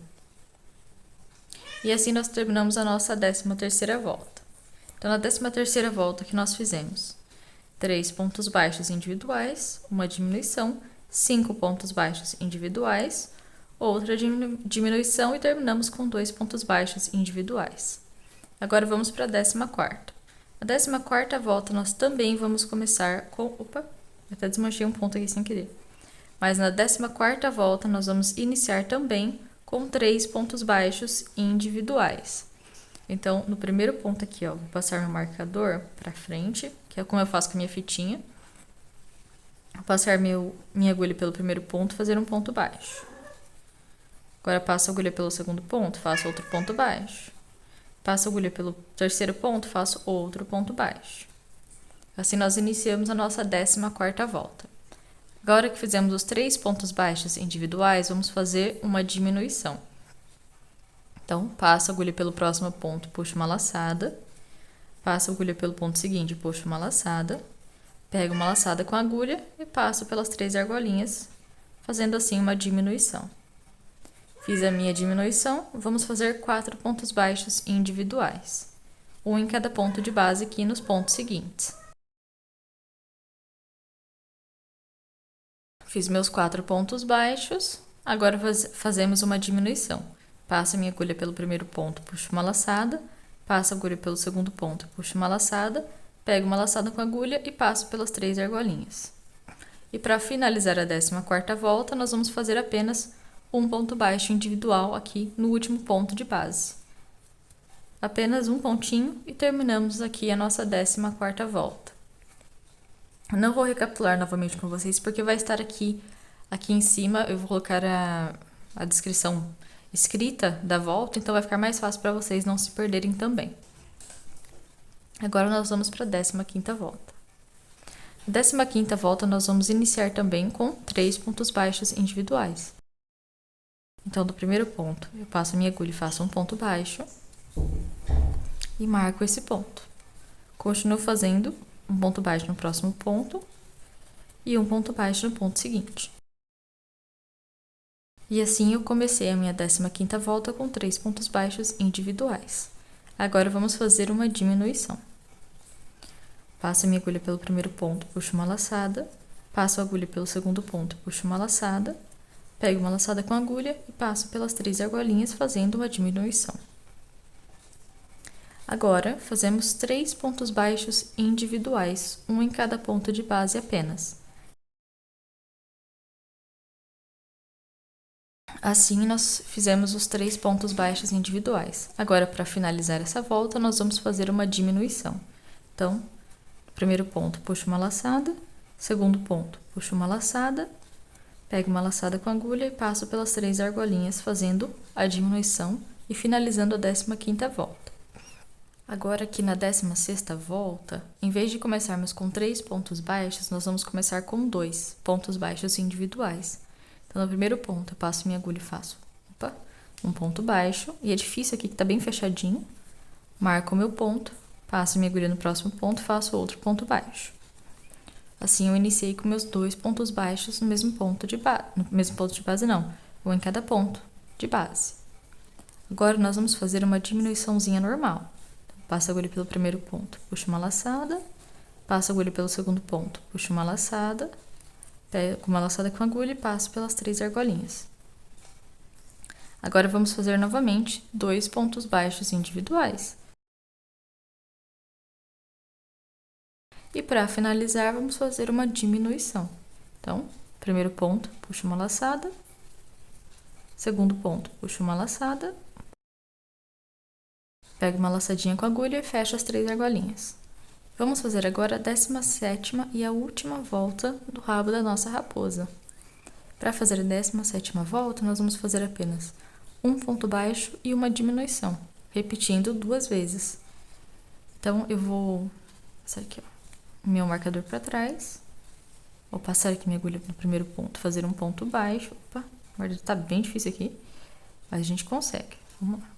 E assim nós terminamos a nossa 13ª volta. Então, na 13ª volta que nós fizemos 3 pontos baixos individuais, uma diminuição, 5 pontos baixos individuais, outra diminuição e terminamos com 2 pontos baixos individuais. Agora vamos para a 14ª. A 14ª volta nós também vamos começar com... Opa, eu até desmanchei um ponto aqui sem querer. Mas na 14ª volta nós vamos iniciar também com 3 pontos baixos individuais. Então, no primeiro ponto aqui, ó, vou passar meu marcador para frente, que é como eu faço com a minha fitinha. Vou passar minha agulha pelo primeiro ponto, fazer um ponto baixo. Agora, passo a agulha pelo segundo ponto, faço outro ponto baixo. Passo a agulha pelo terceiro ponto, faço outro ponto baixo. Assim, nós iniciamos a nossa 14ª volta. Agora que fizemos os 3 pontos baixos individuais, vamos fazer uma diminuição. Então, passo a agulha pelo próximo ponto, puxo uma laçada. Passo a agulha pelo ponto seguinte, puxo uma laçada. Pego uma laçada com a agulha e passo pelas 3 argolinhas, fazendo assim uma diminuição. Fiz a minha diminuição, vamos fazer 4 pontos baixos individuais. Um em cada ponto de base aqui nos pontos seguintes. Fiz meus 4 pontos baixos, agora fazemos uma diminuição. Passo a minha agulha pelo primeiro ponto, puxo uma laçada, passo a agulha pelo segundo ponto, puxo uma laçada, pego uma laçada com a agulha e passo pelas 3 argolinhas. E para finalizar a 14ª volta, nós vamos fazer apenas um ponto baixo individual aqui no último ponto de base. Apenas um pontinho e terminamos aqui a nossa 14ª volta. Não vou recapitular novamente com vocês, porque vai estar aqui em cima, eu vou colocar a descrição escrita da volta, então vai ficar mais fácil para vocês não se perderem também. Agora nós vamos para a 15ª volta. Na 15ª volta nós vamos iniciar também com 3 pontos baixos individuais. Então, do primeiro ponto, eu passo a minha agulha e faço um ponto baixo e marco esse ponto. Continuo fazendo um ponto baixo no próximo ponto e um ponto baixo no ponto seguinte. E assim eu comecei a minha 15ª volta com 3 pontos baixos individuais. Agora vamos fazer uma diminuição. Passo a minha agulha pelo primeiro ponto, puxo uma laçada, passo a agulha pelo segundo ponto, puxo uma laçada, pego uma laçada com a agulha e passo pelas 3 argolinhas fazendo uma diminuição. Agora, fazemos 3 pontos baixos individuais, um em cada ponto de base apenas. Assim, nós fizemos os 3 pontos baixos individuais. Agora, para finalizar essa volta, nós vamos fazer uma diminuição. Então, primeiro ponto, puxo uma laçada, segundo ponto, puxo uma laçada, pego uma laçada com a agulha e passo pelas 3 argolinhas, fazendo a diminuição e finalizando a 15ª volta. Agora, aqui na 16ª volta, em vez de começarmos com 3 pontos baixos, nós vamos começar com 2 pontos baixos individuais. Então, no primeiro ponto, eu passo minha agulha e faço um ponto baixo, e é difícil aqui que tá bem fechadinho. Marco o meu ponto, passo minha agulha no próximo ponto, faço outro ponto baixo. Assim, eu iniciei com meus 2 pontos baixos no mesmo ponto de base. No mesmo ponto de base, não. Um em cada ponto de base. Agora, nós vamos fazer uma diminuiçãozinha normal. Então, passo a agulha pelo primeiro ponto, puxo uma laçada. Passo a agulha pelo segundo ponto, puxo uma laçada. Pego uma laçada com agulha e passo pelas 3 argolinhas. Agora, vamos fazer novamente 2 pontos baixos individuais. E para finalizar, vamos fazer uma diminuição. Então, primeiro ponto, puxa uma laçada. Segundo ponto, puxa uma laçada. Pega uma laçadinha com a agulha e fecha as 3 argolinhas. Vamos fazer agora a 17ª e a última volta do rabo da nossa raposa. Para fazer a 17ª volta, nós vamos fazer apenas um ponto baixo e uma diminuição, repetindo 2 vezes. Então, eu vou passar aqui, ó, meu marcador para trás. Vou passar aqui minha agulha no primeiro ponto, fazer um ponto baixo. Opa, agora tá bem difícil aqui, mas a gente consegue. Vamos lá.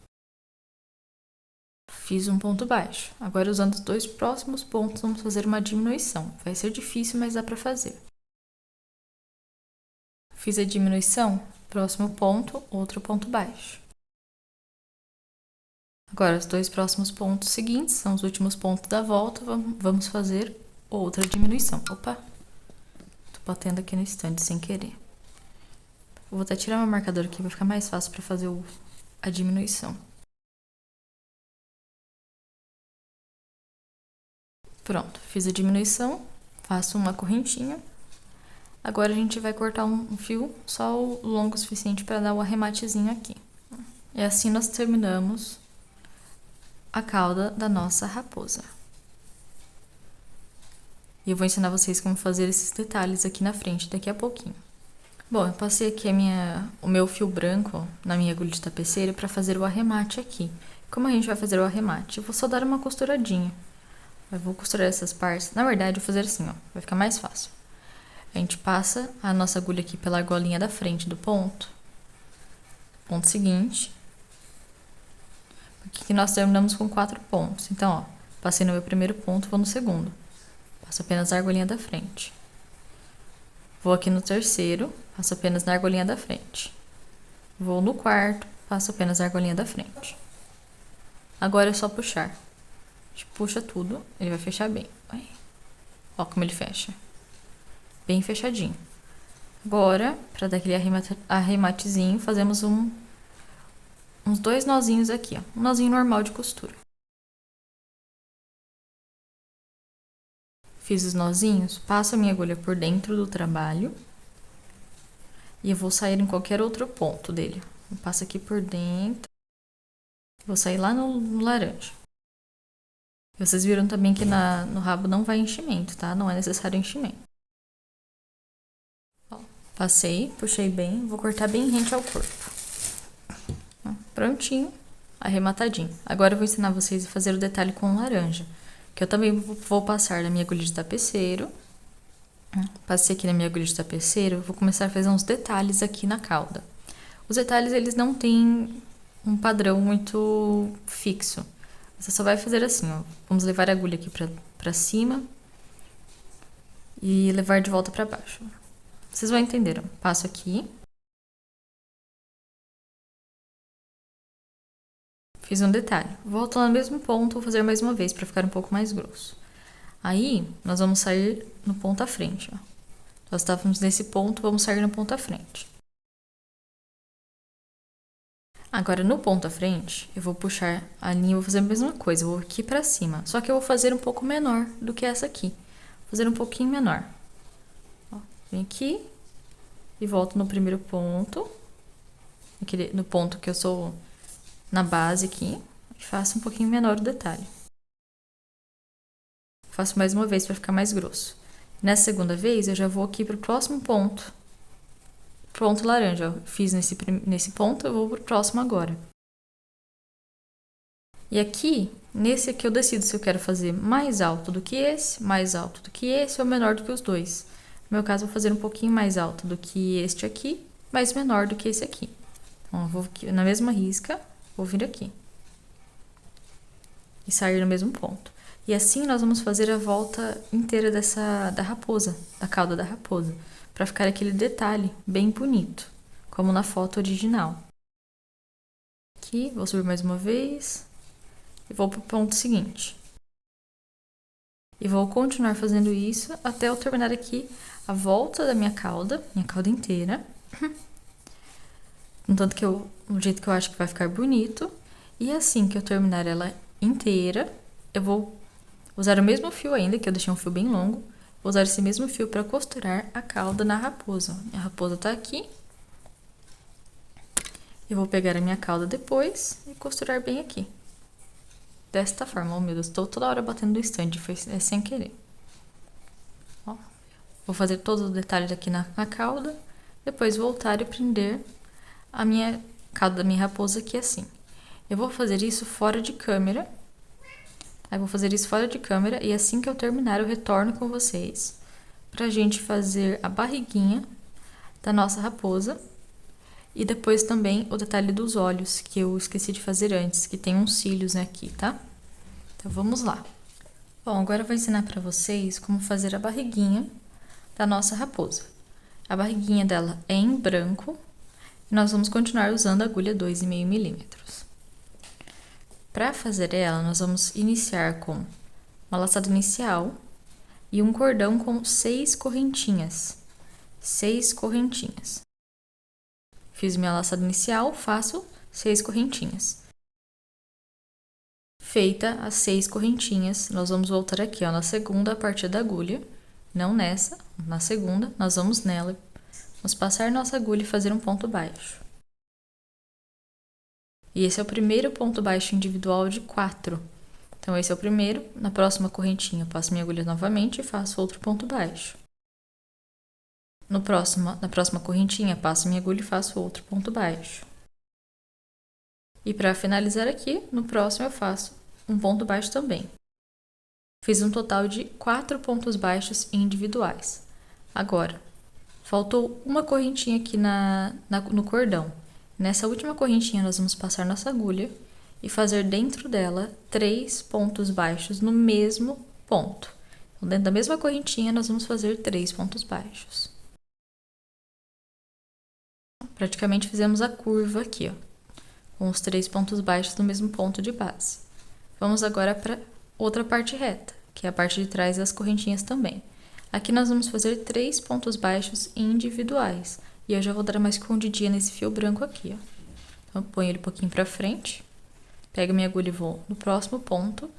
Fiz um ponto baixo. Agora, usando os 2 próximos pontos, vamos fazer uma diminuição. Vai ser difícil, mas dá para fazer. Fiz a diminuição, próximo ponto, outro ponto baixo. Agora, os 2 próximos pontos seguintes, são os últimos pontos da volta, vamos fazer outra diminuição. Opa! Tô batendo aqui no stand sem querer. Eu vou até tirar meu marcador aqui, vai ficar mais fácil para fazer a diminuição. Pronto, fiz a diminuição, faço uma correntinha. Agora a gente vai cortar um fio só o longo o suficiente para dar o arrematezinho aqui. E assim nós terminamos a cauda da nossa raposa. E eu vou ensinar vocês como fazer esses detalhes aqui na frente daqui a pouquinho. Bom, eu passei aqui o meu fio branco na minha agulha de tapeceira para fazer o arremate aqui. Como a gente vai fazer o arremate? Eu vou só dar uma costuradinha. Eu vou costurar essas partes. Na verdade, eu vou fazer assim, ó, vai ficar mais fácil. A gente passa a nossa agulha aqui pela argolinha da frente do ponto. Ponto seguinte. Aqui nós terminamos com 4 pontos. Então, ó, passei no meu primeiro ponto, vou no segundo. Passo apenas a argolinha da frente. Vou aqui no terceiro, passo apenas na argolinha da frente. Vou no quarto, passo apenas a argolinha da frente. Agora é só puxar. A gente puxa tudo, ele vai fechar bem. Ó como ele fecha. Bem fechadinho. Agora, para dar aquele arrematezinho, fazemos uns 2 nozinhos aqui, ó. Um nozinho normal de costura. Fiz os nozinhos, passo a minha agulha por dentro do trabalho. E eu vou sair em qualquer outro ponto dele. Eu passo aqui por dentro. Vou sair lá no laranja. Vocês viram também que no rabo não vai enchimento, tá? Não é necessário enchimento. Ó, passei, puxei bem, vou cortar bem rente ao corpo. Ó, prontinho, arrematadinho. Agora eu vou ensinar vocês a fazer o detalhe com laranja, que eu também vou passar na minha agulha de tapeceiro. Passei aqui na minha agulha de tapeceiro, vou começar a fazer uns detalhes aqui na cauda. Os detalhes, eles não têm um padrão muito fixo. Você só vai fazer assim, ó. Vamos levar a agulha aqui pra cima e levar de volta pra baixo. Vocês vão entender, ó. Passo aqui. Fiz um detalhe. Volto lá no mesmo ponto, vou fazer mais uma vez pra ficar um pouco mais grosso. Aí, nós vamos sair no ponto à frente, ó. Nós estávamos nesse ponto, vamos sair no ponto à frente. Agora, no ponto à frente, eu vou puxar a linha, vou fazer a mesma coisa, eu vou aqui pra cima. Só que eu vou fazer um pouco menor do que essa aqui. Vou fazer um pouquinho menor. Ó, vem aqui e volto no primeiro ponto. No ponto que eu sou na base aqui. E faço um pouquinho menor o detalhe. Faço mais uma vez para ficar mais grosso. Nessa segunda vez, eu já vou aqui pro próximo ponto. Ponto laranja, ó. Fiz nesse ponto, eu vou pro próximo agora. E aqui, nesse aqui eu decido se eu quero fazer mais alto do que esse, mais alto do que esse ou menor do que os dois. No meu caso, eu vou fazer um pouquinho mais alto do que este aqui, mas menor do que esse aqui. Então, eu vou aqui, na mesma risca, vou vir aqui. E sair no mesmo ponto. E assim nós vamos fazer a volta inteira da raposa, da cauda da raposa. Para ficar aquele detalhe bem bonito, como na foto original. Aqui, vou subir mais uma vez e vou para o ponto seguinte. E vou continuar fazendo isso até eu terminar aqui a volta da minha cauda inteira. Tanto que do jeito que eu acho que vai ficar bonito. E assim que eu terminar ela inteira, eu vou Vou usar o mesmo fio ainda, que eu deixei um fio bem longo. Vou usar esse mesmo fio para costurar a cauda na raposa. A raposa tá aqui. Eu vou pegar a minha cauda depois e costurar bem aqui. Desta forma. Oh, meu Deus, estou toda hora batendo no stand, foi sem querer. Ó, vou fazer todos os detalhes aqui na cauda. Depois voltar e prender a minha cauda da minha raposa aqui assim. Eu vou fazer isso fora de câmera. Eu vou fazer isso fora de câmera e assim que eu terminar eu retorno com vocês pra gente fazer a barriguinha da nossa raposa e depois também o detalhe dos olhos, que eu esqueci de fazer antes, que tem uns cílios aqui, tá? Então vamos lá. Bom, agora eu vou ensinar pra vocês como fazer a barriguinha da nossa raposa. A barriguinha dela é em branco e nós vamos continuar usando a agulha 2,5 milímetros. Para fazer ela, nós vamos iniciar com uma laçada inicial e um cordão com 6 correntinhas. 6 correntinhas. Fiz minha laçada inicial, faço 6 correntinhas. Feita as 6 correntinhas, nós vamos voltar aqui, ó, na segunda a partir da agulha, não nessa, na segunda, nós vamos nela, vamos passar nossa agulha e fazer um ponto baixo. E esse é o primeiro ponto baixo individual de 4. Então, esse é o primeiro. Na próxima correntinha, eu passo minha agulha novamente e faço outro ponto baixo. Na próxima correntinha, passo minha agulha e faço outro ponto baixo. E para finalizar aqui, no próximo eu faço um ponto baixo também. Fiz um total de 4 pontos baixos individuais. Agora, faltou uma correntinha aqui no cordão. Nessa última correntinha, nós vamos passar nossa agulha e fazer dentro dela 3 pontos baixos no mesmo ponto. Então, dentro da mesma correntinha, nós vamos fazer 3 pontos baixos. Praticamente fizemos a curva aqui, ó, com os 3 pontos baixos no mesmo ponto de base. Vamos agora para outra parte reta, que é a parte de trás das correntinhas também. Aqui nós vamos fazer 3 pontos baixos individuais. E eu já vou dar uma escondidinha nesse fio branco aqui, ó. Então, eu ponho ele um pouquinho pra frente, pego minha agulha e vou no próximo ponto,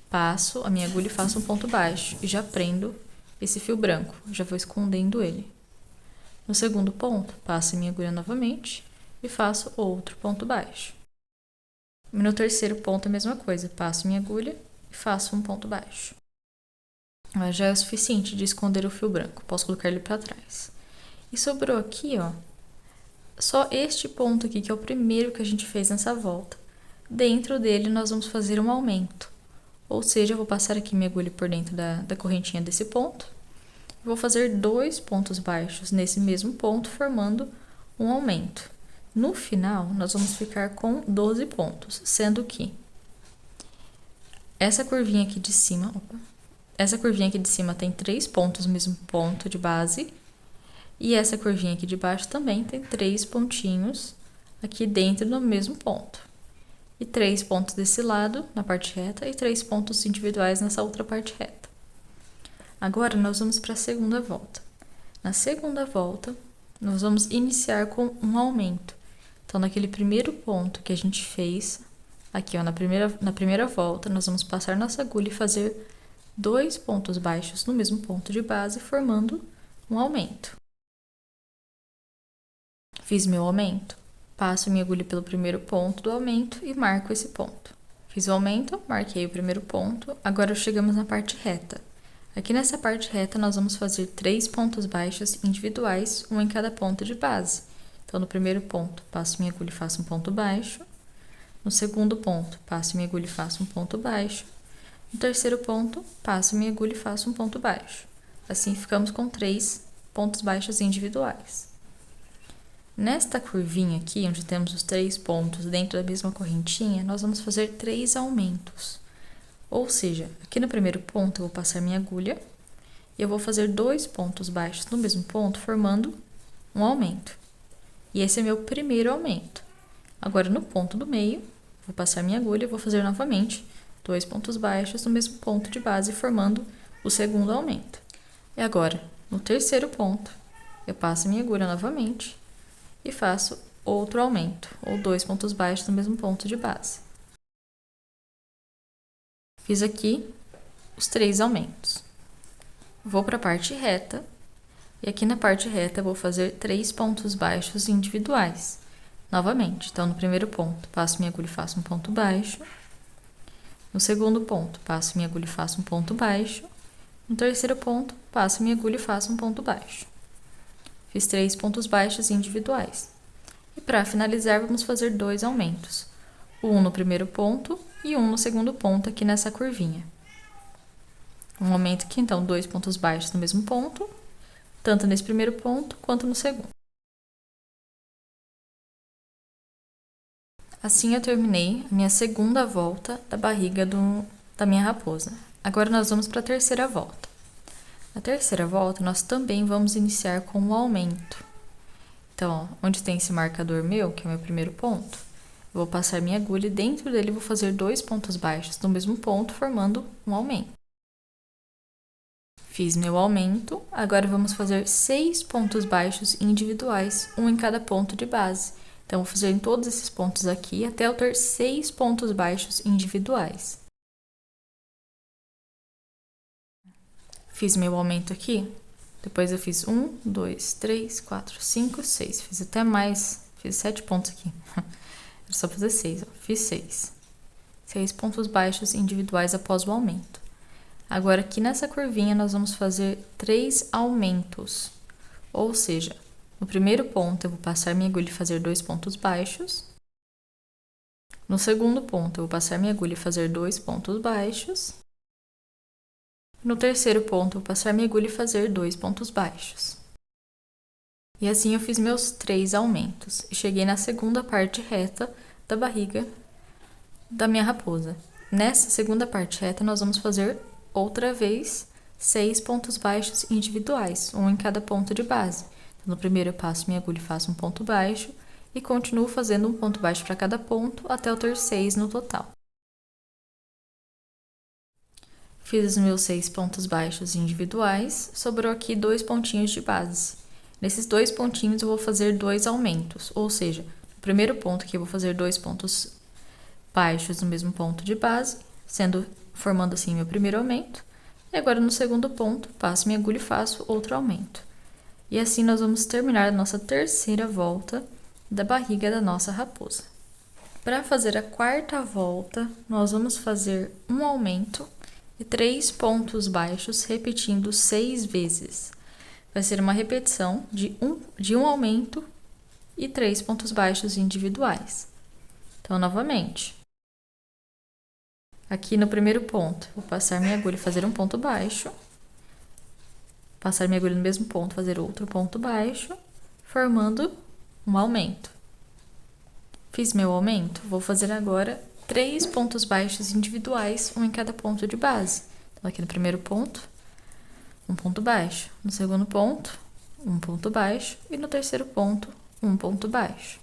passo a minha agulha e faço um ponto baixo. E já prendo esse fio branco, já vou escondendo ele. No segundo ponto, passo a minha agulha novamente e faço outro ponto baixo. E no terceiro ponto, a mesma coisa, passo minha agulha e faço um ponto baixo. Mas já é o suficiente de esconder o fio branco, posso colocar ele pra trás. E sobrou aqui, ó, só este ponto aqui, que é o primeiro que a gente fez nessa volta. Dentro dele, nós vamos fazer um aumento. Ou seja, eu vou passar aqui minha agulha por dentro da correntinha desse ponto. Vou fazer 2 pontos baixos nesse mesmo ponto, formando um aumento. No final, nós vamos ficar com 12 pontos, sendo que essa curvinha aqui de cima, tem 3 pontos no mesmo ponto de base. E essa curvinha aqui de baixo também tem 3 pontinhos aqui dentro no mesmo ponto. E 3 pontos desse lado, na parte reta, e 3 pontos individuais nessa outra parte reta. Agora, nós vamos para a segunda volta. Na segunda volta, nós vamos iniciar com um aumento. Então, naquele primeiro ponto que a gente fez, aqui, ó, na primeira volta, nós vamos passar nossa agulha e fazer 2 pontos baixos no mesmo ponto de base, formando um aumento. Fiz meu aumento, passo minha agulha pelo primeiro ponto do aumento e marco esse ponto. Fiz o aumento, marquei o primeiro ponto, agora chegamos na parte reta. Aqui nessa parte reta nós vamos fazer 3 pontos baixos individuais, um em cada ponto de base. Então, no primeiro ponto, passo minha agulha e faço um ponto baixo. No segundo ponto, passo minha agulha e faço um ponto baixo. No terceiro ponto, passo minha agulha e faço um ponto baixo. Assim, ficamos com 3 pontos baixos individuais. Nesta curvinha aqui, onde temos os 3 pontos dentro da mesma correntinha, nós vamos fazer 3 aumentos. Ou seja, aqui no primeiro ponto eu vou passar minha agulha e eu vou fazer 2 pontos baixos no mesmo ponto, formando um aumento. E esse é meu primeiro aumento. Agora, no ponto do meio, vou passar minha agulha e vou fazer novamente 2 pontos baixos no mesmo ponto de base, formando o segundo aumento. E agora, no terceiro ponto, eu passo minha agulha novamente e faço outro aumento, ou 2 pontos baixos no mesmo ponto de base. Fiz aqui os 3 aumentos. Vou para a parte reta, e aqui na parte reta eu vou fazer 3 pontos baixos individuais. Novamente, então no primeiro ponto, passo minha agulha e faço um ponto baixo. No segundo ponto, passo minha agulha e faço um ponto baixo. No terceiro ponto, passo minha agulha e faço um ponto baixo. Fiz 3 pontos baixos individuais. E para finalizar, vamos fazer 2 aumentos. Um no primeiro ponto e um no segundo ponto aqui nessa curvinha. Um aumento aqui, então, 2 pontos baixos no mesmo ponto, tanto nesse primeiro ponto quanto no segundo. Assim eu terminei a minha segunda volta da barriga da minha raposa. Agora nós vamos para a terceira volta. Na terceira volta, nós também vamos iniciar com o aumento. Então, ó, onde tem esse marcador meu, que é o meu primeiro ponto, eu vou passar minha agulha e dentro dele vou fazer 2 pontos baixos no mesmo ponto, formando um aumento. Fiz meu aumento, agora vamos fazer 6 pontos baixos individuais, um em cada ponto de base. Então, vou fazer em todos esses pontos aqui até eu ter 6 pontos baixos individuais. Fiz meu aumento aqui, depois eu fiz 1, 2, 3, 4, 5, 6. Fiz até mais, fiz 7 pontos aqui. Era só fazer 6, ó. Fiz 6. 6 pontos baixos individuais após o aumento. Agora, aqui nessa curvinha, nós vamos fazer 3 aumentos. Ou seja, no primeiro ponto, eu vou passar minha agulha e fazer 2 pontos baixos. No segundo ponto, eu vou passar minha agulha e fazer 2 pontos baixos. No terceiro ponto, eu vou passar minha agulha e fazer 2 pontos baixos. E assim eu fiz meus 3 aumentos. E cheguei na segunda parte reta da barriga da minha raposa. Nessa segunda parte reta, nós vamos fazer outra vez 6 pontos baixos individuais, um em cada ponto de base. Então, no primeiro eu passo minha agulha e faço um ponto baixo e continuo fazendo um ponto baixo para cada ponto até eu ter 6 no total. Fiz os meus 6 pontos baixos individuais, sobrou aqui 2 pontinhos de base. Nesses 2 pontinhos eu vou fazer 2 aumentos, ou seja, no primeiro ponto aqui eu vou fazer 2 pontos baixos no mesmo ponto de base, formando assim meu primeiro aumento. E agora no segundo ponto, passo minha agulha e faço outro aumento. E assim nós vamos terminar a nossa terceira volta da barriga da nossa raposa. Para fazer a quarta volta, nós vamos fazer um aumento e 3 pontos baixos, repetindo 6 vezes. Vai ser uma repetição de um aumento e 3 pontos baixos individuais. Então, novamente, aqui no primeiro ponto, vou passar minha agulha e fazer um ponto baixo. Passar minha agulha no mesmo ponto, fazer outro ponto baixo, formando um aumento. Fiz meu aumento, vou fazer agora 3 pontos baixos individuais, um em cada ponto de base. Então, aqui no primeiro ponto, um ponto baixo. No segundo ponto, um ponto baixo. E no terceiro ponto, um ponto baixo.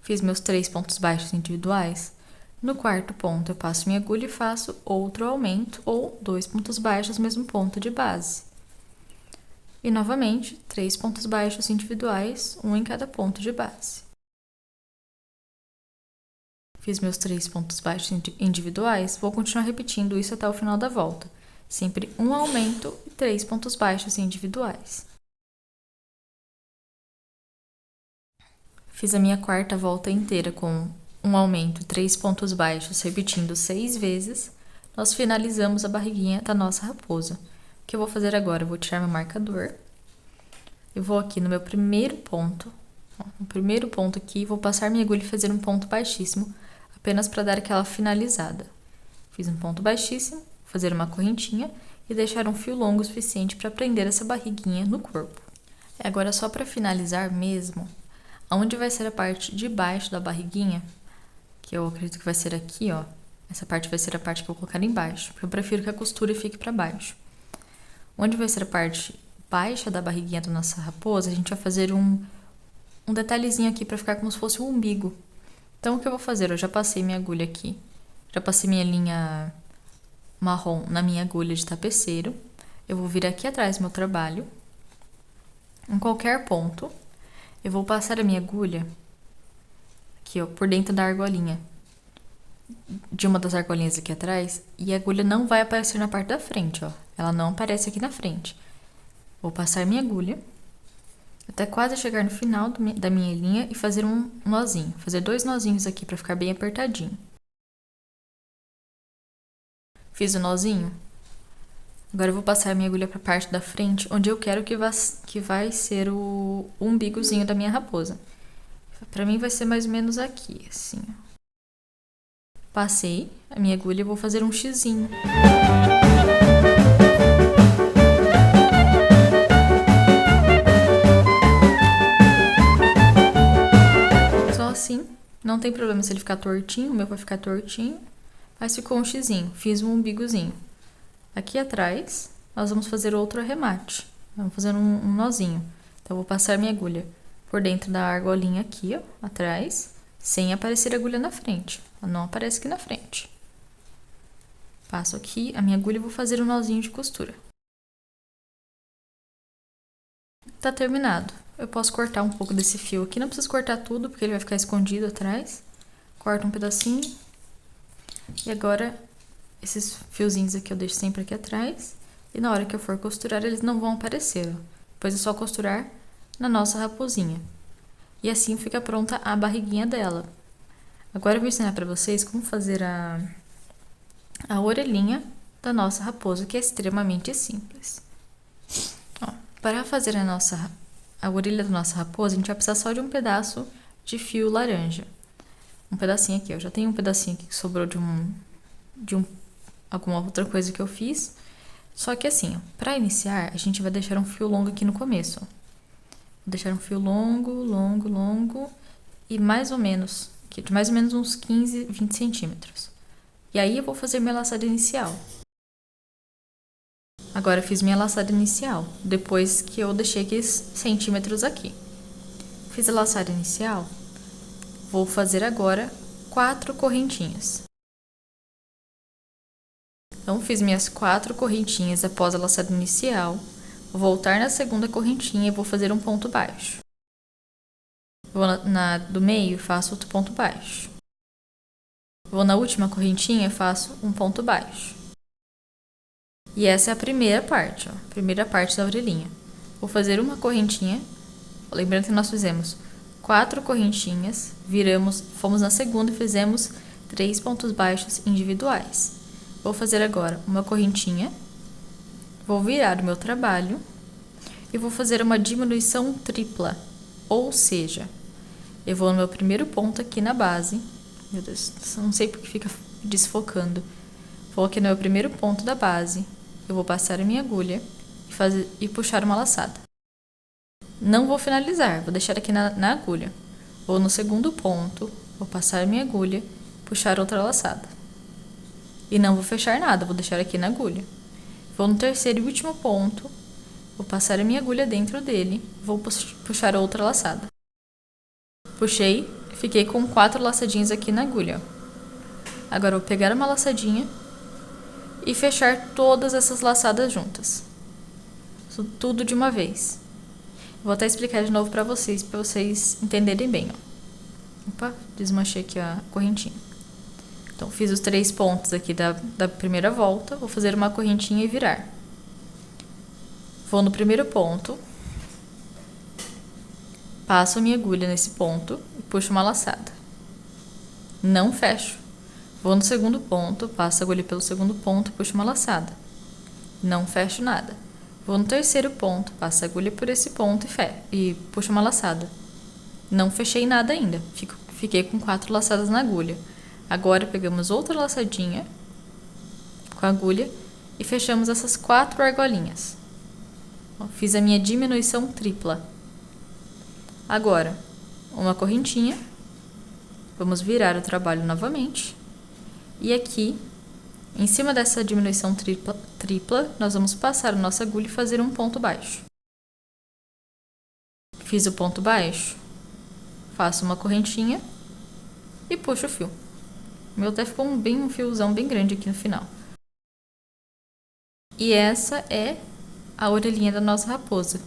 Fiz meus 3 pontos baixos individuais. No quarto ponto, eu passo minha agulha e faço outro aumento ou 2 pontos baixos no mesmo ponto de base. E novamente, 3 pontos baixos individuais, um em cada ponto de base. Fiz meus 3 pontos baixos individuais, vou continuar repetindo isso até o final da volta. Sempre um aumento e 3 pontos baixos individuais. Fiz a minha quarta volta inteira com um aumento e 3 pontos baixos, repetindo 6 vezes. Nós finalizamos a barriguinha da nossa raposa. O que eu vou fazer agora? Eu vou tirar meu marcador. Eu vou aqui no meu primeiro ponto. No primeiro ponto aqui, vou passar minha agulha e fazer um ponto baixíssimo, apenas para dar aquela finalizada. Fiz um ponto baixíssimo, fazer uma correntinha e deixar um fio longo o suficiente para prender essa barriguinha no corpo. Agora, só para finalizar mesmo, onde vai ser a parte de baixo da barriguinha, que eu acredito que vai ser aqui, ó. Essa parte vai ser a parte que eu vou colocar embaixo, porque eu prefiro que a costura fique para baixo. Onde vai ser a parte baixa da barriguinha da nossa raposa, a gente vai fazer um detalhezinho aqui para ficar como se fosse um umbigo. Então, o que eu vou fazer? Eu já passei minha agulha aqui, já passei minha linha marrom na minha agulha de tapeceiro. Eu vou vir aqui atrás do meu trabalho, em qualquer ponto, eu vou passar a minha agulha aqui, ó, por dentro da argolinha. de uma das argolinhas aqui atrás e a agulha não vai aparecer na parte da frente, ó. Ela não aparece aqui na frente. Vou passar minha agulha até quase chegar no final da minha linha e fazer um nozinho. Fazer 2 nozinhos aqui para ficar bem apertadinho. Fiz o nozinho. Agora eu vou passar minha agulha para a parte da frente, onde eu quero que vai ser o umbigozinho da minha raposa. Para mim vai ser mais ou menos aqui, assim, ó. Passei a minha agulha e vou fazer um xizinho. Só assim, não tem problema se ele ficar tortinho, o meu vai ficar tortinho, mas ficou um xizinho, fiz um umbigozinho. Aqui atrás, nós vamos fazer outro arremate, vamos fazer um nozinho. Então, eu vou passar minha agulha por dentro da argolinha aqui, ó, atrás, sem aparecer a agulha na frente. Ela não aparece aqui na frente. Passo aqui a minha agulha e vou fazer um nozinho de costura. Tá terminado. Eu posso cortar um pouco desse fio aqui, não preciso cortar tudo, porque ele vai ficar escondido atrás. Corto um pedacinho. E agora, esses fiozinhos aqui eu deixo sempre aqui atrás. E na hora que eu for costurar, eles não vão aparecer, ó. Depois é só costurar na nossa raposinha. E assim fica pronta a barriguinha dela. Agora eu vou ensinar para vocês como fazer a orelhinha da nossa raposa, que é extremamente simples. Ó, para fazer a orelha da nossa raposa, a gente vai precisar só de um pedaço de fio laranja. Um pedacinho aqui, eu já tenho um pedacinho aqui que sobrou de alguma outra coisa que eu fiz. Só que assim, ó, para iniciar, a gente vai deixar um fio longo aqui no começo, ó. Vou deixar um fio longo, longo, longo e mais ou menos de mais ou menos uns 15, 20 centímetros. E aí eu vou fazer minha laçada inicial. Agora eu fiz minha laçada inicial, depois que eu deixei aqueles centímetros aqui. Fiz a laçada inicial, vou fazer agora 4 correntinhas. Então, fiz minhas 4 correntinhas após a laçada inicial, vou voltar na segunda correntinha e vou fazer um ponto baixo. Vou do meio, faço outro ponto baixo. Vou na última correntinha, faço um ponto baixo. E essa é a primeira parte, ó, primeira parte da orelhinha. Vou fazer uma correntinha, lembrando que nós fizemos 4 correntinhas, viramos, fomos na segunda e fizemos 3 pontos baixos individuais. Vou fazer agora uma correntinha, vou virar o meu trabalho e vou fazer uma diminuição tripla, ou seja, eu vou no meu primeiro ponto aqui na base. Meu Deus, não sei porque fica desfocando. Vou aqui no meu primeiro ponto da base. Eu vou passar a minha agulha e puxar uma laçada. Não vou finalizar, vou deixar aqui na agulha. Vou no segundo ponto, vou passar a minha agulha, puxar outra laçada. E não vou fechar nada, vou deixar aqui na agulha. Vou no terceiro e último ponto, vou passar a minha agulha dentro dele, vou puxar outra laçada. Puxei, fiquei com 4 laçadinhas aqui na agulha. Agora eu vou pegar uma laçadinha e fechar todas essas laçadas juntas. Tudo de uma vez. Vou até explicar de novo para vocês entenderem bem, ó. Opa, desmanchei aqui a correntinha. Então, fiz os 3 pontos aqui da primeira volta, vou fazer uma correntinha e virar. Vou no primeiro ponto, passo a minha agulha nesse ponto e puxo uma laçada. Não fecho. Vou no segundo ponto, passo a agulha pelo segundo ponto e puxo uma laçada. Não fecho nada. Vou no terceiro ponto, passo a agulha por esse ponto e puxo uma laçada. Não fechei nada ainda, fiquei com 4 laçadas na agulha. Agora pegamos outra laçadinha com a agulha e fechamos essas 4 argolinhas. Fiz a minha diminuição tripla. Agora, uma correntinha, vamos virar o trabalho novamente. E aqui, em cima dessa diminuição tripla, nós vamos passar a nossa agulha e fazer um ponto baixo. Fiz o ponto baixo, faço uma correntinha e puxo o fio. O meu até ficou um fiozão bem grande aqui no final. E essa é a orelhinha da nossa raposa.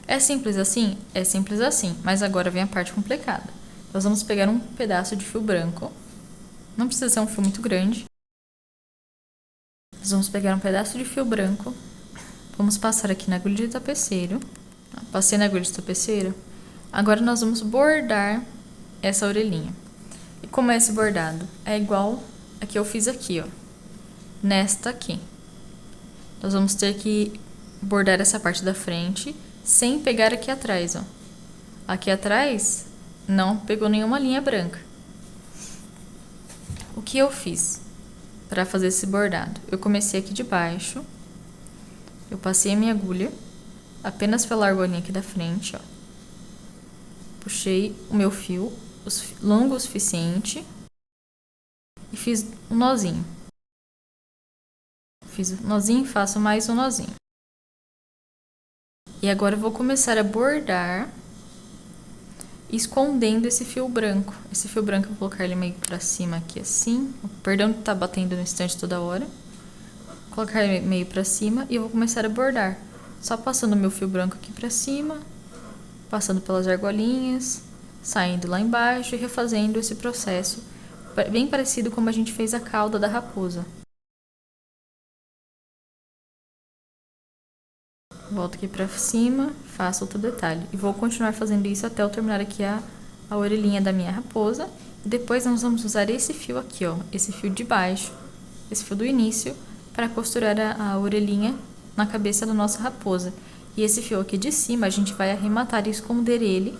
É simples assim? É simples assim, mas agora vem a parte complicada. Nós vamos pegar um pedaço de fio branco Não precisa ser um fio muito grande. Nós vamos pegar um pedaço de fio branco. Vamos passar aqui na agulha de tapeceiro. Passei na agulha de tapeceiro. Agora nós vamos bordar essa orelhinha. E como é esse bordado? É igual a que eu fiz aqui, ó. Nesta aqui. Nós vamos ter que bordar essa parte da frente sem pegar aqui atrás, ó. Aqui atrás não pegou nenhuma linha branca. O que eu fiz para fazer esse bordado? Eu comecei aqui de baixo. Eu passei a minha agulha apenas pela argolinha aqui da frente, ó. Puxei o meu fio longo o suficiente e fiz um nozinho. Fiz um nozinho, faço mais um nozinho. E agora eu vou começar a bordar escondendo esse fio branco. Esse fio branco eu vou colocar ele meio pra cima aqui assim. Perdão de tá batendo no estante toda hora. Vou colocar ele meio pra cima e eu vou começar a bordar. Só passando o meu fio branco aqui pra cima, passando pelas argolinhas, saindo lá embaixo e refazendo esse processo, bem parecido como a gente fez a cauda da raposa. Volto aqui pra cima, faço outro detalhe. E vou continuar fazendo isso até eu terminar aqui a orelhinha da minha raposa. Depois nós vamos usar esse fio aqui, ó, esse fio de baixo, esse fio do início, para costurar a orelhinha na cabeça da nossa raposa. E esse fio aqui de cima a gente vai arrematar e esconder ele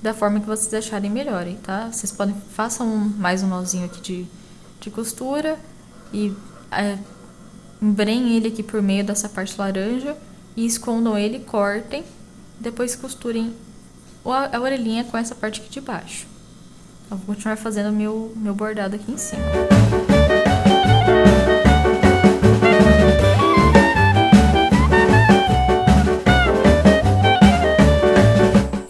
da forma que vocês acharem melhor, tá? Vocês façam mais um nozinho aqui de costura e embrenhem ele aqui por meio dessa parte laranja e escondam ele, cortem, depois costurem a orelhinha com essa parte aqui de baixo. Eu vou continuar fazendo meu bordado aqui em cima.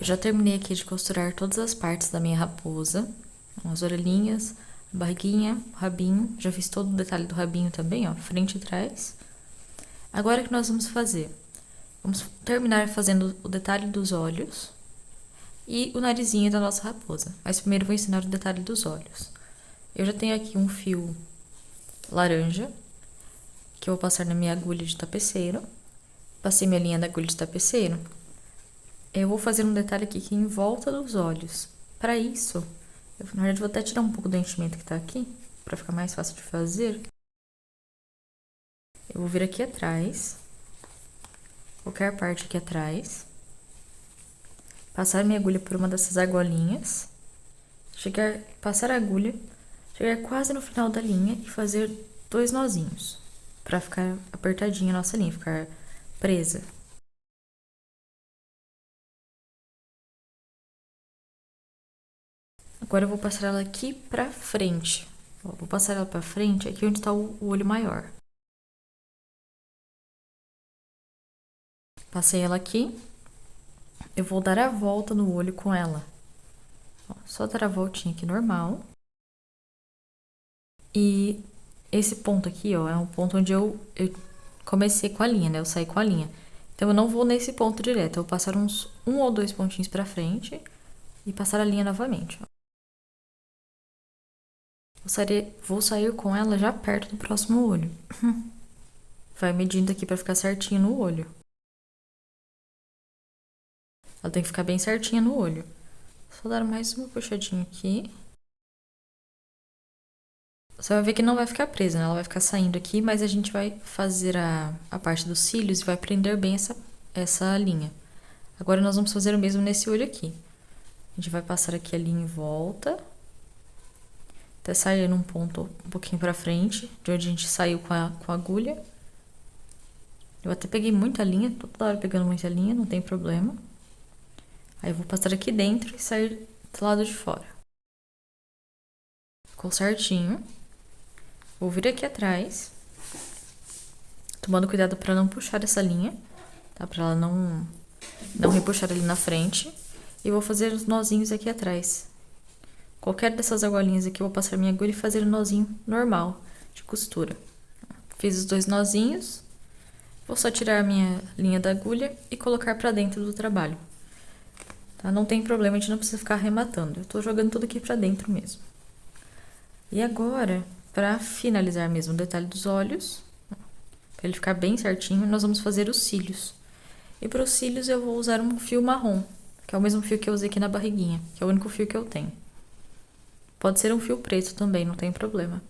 Eu já terminei aqui de costurar todas as partes da minha raposa, as orelhinhas, a barriguinha, o rabinho. Já fiz todo o detalhe do rabinho também, ó, frente e trás. Agora o que nós vamos fazer? Vamos terminar fazendo o detalhe dos olhos e o narizinho da nossa raposa. Mas primeiro eu vou ensinar o detalhe dos olhos. Eu já tenho aqui um fio laranja, que eu vou passar na minha agulha de tapeceiro. Passei minha linha da agulha de tapeceiro. Eu vou fazer um detalhe aqui em volta dos olhos. Para isso, na verdade, vou até tirar um pouco do enchimento que tá aqui, para ficar mais fácil de fazer. Eu vou vir aqui atrás, qualquer parte aqui atrás, passar minha agulha por uma dessas argolinhas, passar a agulha, chegar quase no final da linha e fazer 2 nozinhos, para ficar apertadinha a nossa linha, ficar presa. Agora eu vou passar ela aqui pra frente. Ó, vou passar ela pra frente, aqui onde tá o olho maior. Passei ela aqui. Eu vou dar a volta no olho com ela. Ó, só dar a voltinha aqui normal. E esse ponto aqui, ó, é um ponto onde eu comecei com a linha, né? Eu saí com a linha. Então, eu não vou nesse ponto direto. Eu vou passar uns 1 ou 2 pontinhos pra frente e passar a linha novamente, ó. Vou sair com ela já perto do próximo olho. Vai medindo aqui pra ficar certinho no olho. Ela tem que ficar bem certinha no olho. Só dar mais uma puxadinha aqui. Você vai ver que não vai ficar presa, né? Ela vai ficar saindo aqui, mas a gente vai fazer a parte dos cílios e vai prender bem essa linha. Agora nós vamos fazer o mesmo nesse olho aqui. A gente vai passar aqui a linha em volta, até sair num ponto um pouquinho pra frente, de onde a gente saiu com a agulha. Eu até peguei muita linha, toda hora pegando muita linha, não tem problema. Aí eu vou passar aqui dentro e sair do lado de fora. Ficou certinho. Vou vir aqui atrás, tomando cuidado para não puxar essa linha, tá? Para ela não repuxar ali na frente. E vou fazer os nozinhos aqui atrás. Qualquer dessas argolinhas aqui, eu vou passar minha agulha e fazer um nozinho normal de costura. Fiz os 2 nozinhos. Vou só tirar a minha linha da agulha e colocar para dentro do trabalho. Tá? Não tem problema, a gente não precisa ficar arrematando. Eu tô jogando tudo aqui pra dentro mesmo. E agora, para finalizar mesmo o detalhe dos olhos, para ele ficar bem certinho, nós vamos fazer os cílios. E para os cílios eu vou usar um fio marrom, que é o mesmo fio que eu usei aqui na barriguinha, que é o único fio que eu tenho. Pode ser um fio preto também, não tem problema.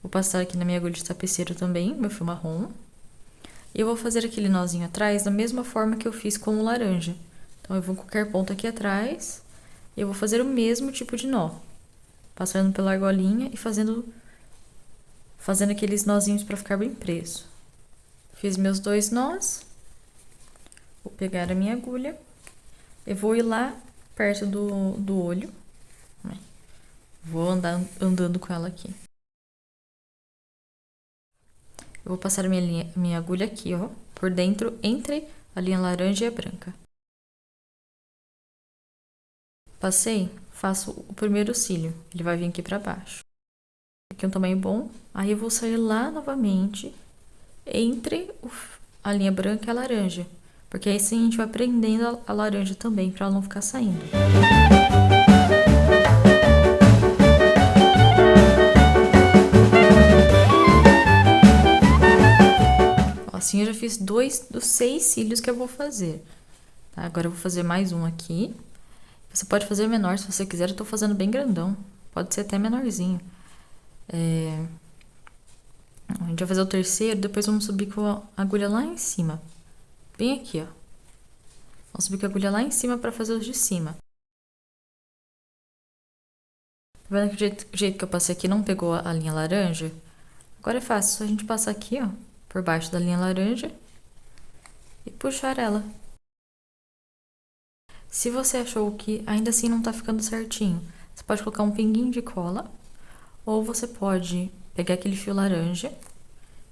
Vou passar aqui na minha agulha de tapeceiro também, meu fio marrom. E eu vou fazer aquele nozinho atrás da mesma forma que eu fiz com o laranja. Então, eu vou com qualquer ponto aqui atrás e eu vou fazer o mesmo tipo de nó. Passando pela argolinha e fazendo aqueles nozinhos para ficar bem preso. Fiz meus 2 nós. Vou pegar a minha agulha. Eu vou ir lá perto do olho. Vou andar andando com ela aqui. Eu vou passar minha agulha aqui, ó, por dentro, entre a linha laranja e a branca. Passei, faço o primeiro cílio, ele vai vir aqui pra baixo. Aqui é um tamanho bom, aí eu vou sair lá novamente, entre a linha branca e a laranja. Porque aí sim a gente vai prendendo a laranja também, pra ela não ficar saindo. Assim eu já fiz 2 dos 6 cílios que eu vou fazer. Tá? Agora eu vou fazer mais um aqui. Você pode fazer menor se você quiser, eu tô fazendo bem grandão. Pode ser até menorzinho. A gente vai fazer o terceiro, depois vamos subir com a agulha lá em cima. Bem aqui, ó. Vamos subir com a agulha lá em cima para fazer os de cima. Tá vendo que o jeito que eu passei aqui não pegou a linha laranja? Agora é fácil, só a gente passar aqui, ó, por baixo da linha laranja e puxar ela. Se você achou que ainda assim não tá ficando certinho, você pode colocar um pinguinho de cola, ou você pode pegar aquele fio laranja,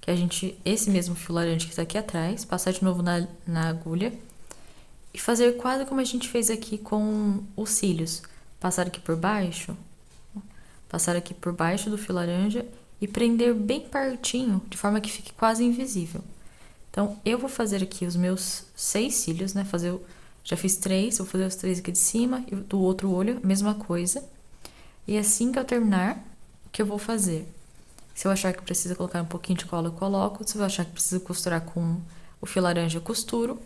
que esse mesmo fio laranja que tá aqui atrás, passar de novo na agulha e fazer quase como a gente fez aqui com os cílios. Passar aqui por baixo do fio laranja e prender bem pertinho, de forma que fique quase invisível. Então, eu vou fazer aqui os meus 6 cílios, né? Já fiz 3, vou fazer os 3 aqui de cima e do outro olho, a mesma coisa. E assim que eu terminar, o que eu vou fazer? Se eu achar que precisa colocar um pouquinho de cola, eu coloco. Se eu achar que precisa costurar com o fio laranja, eu costuro.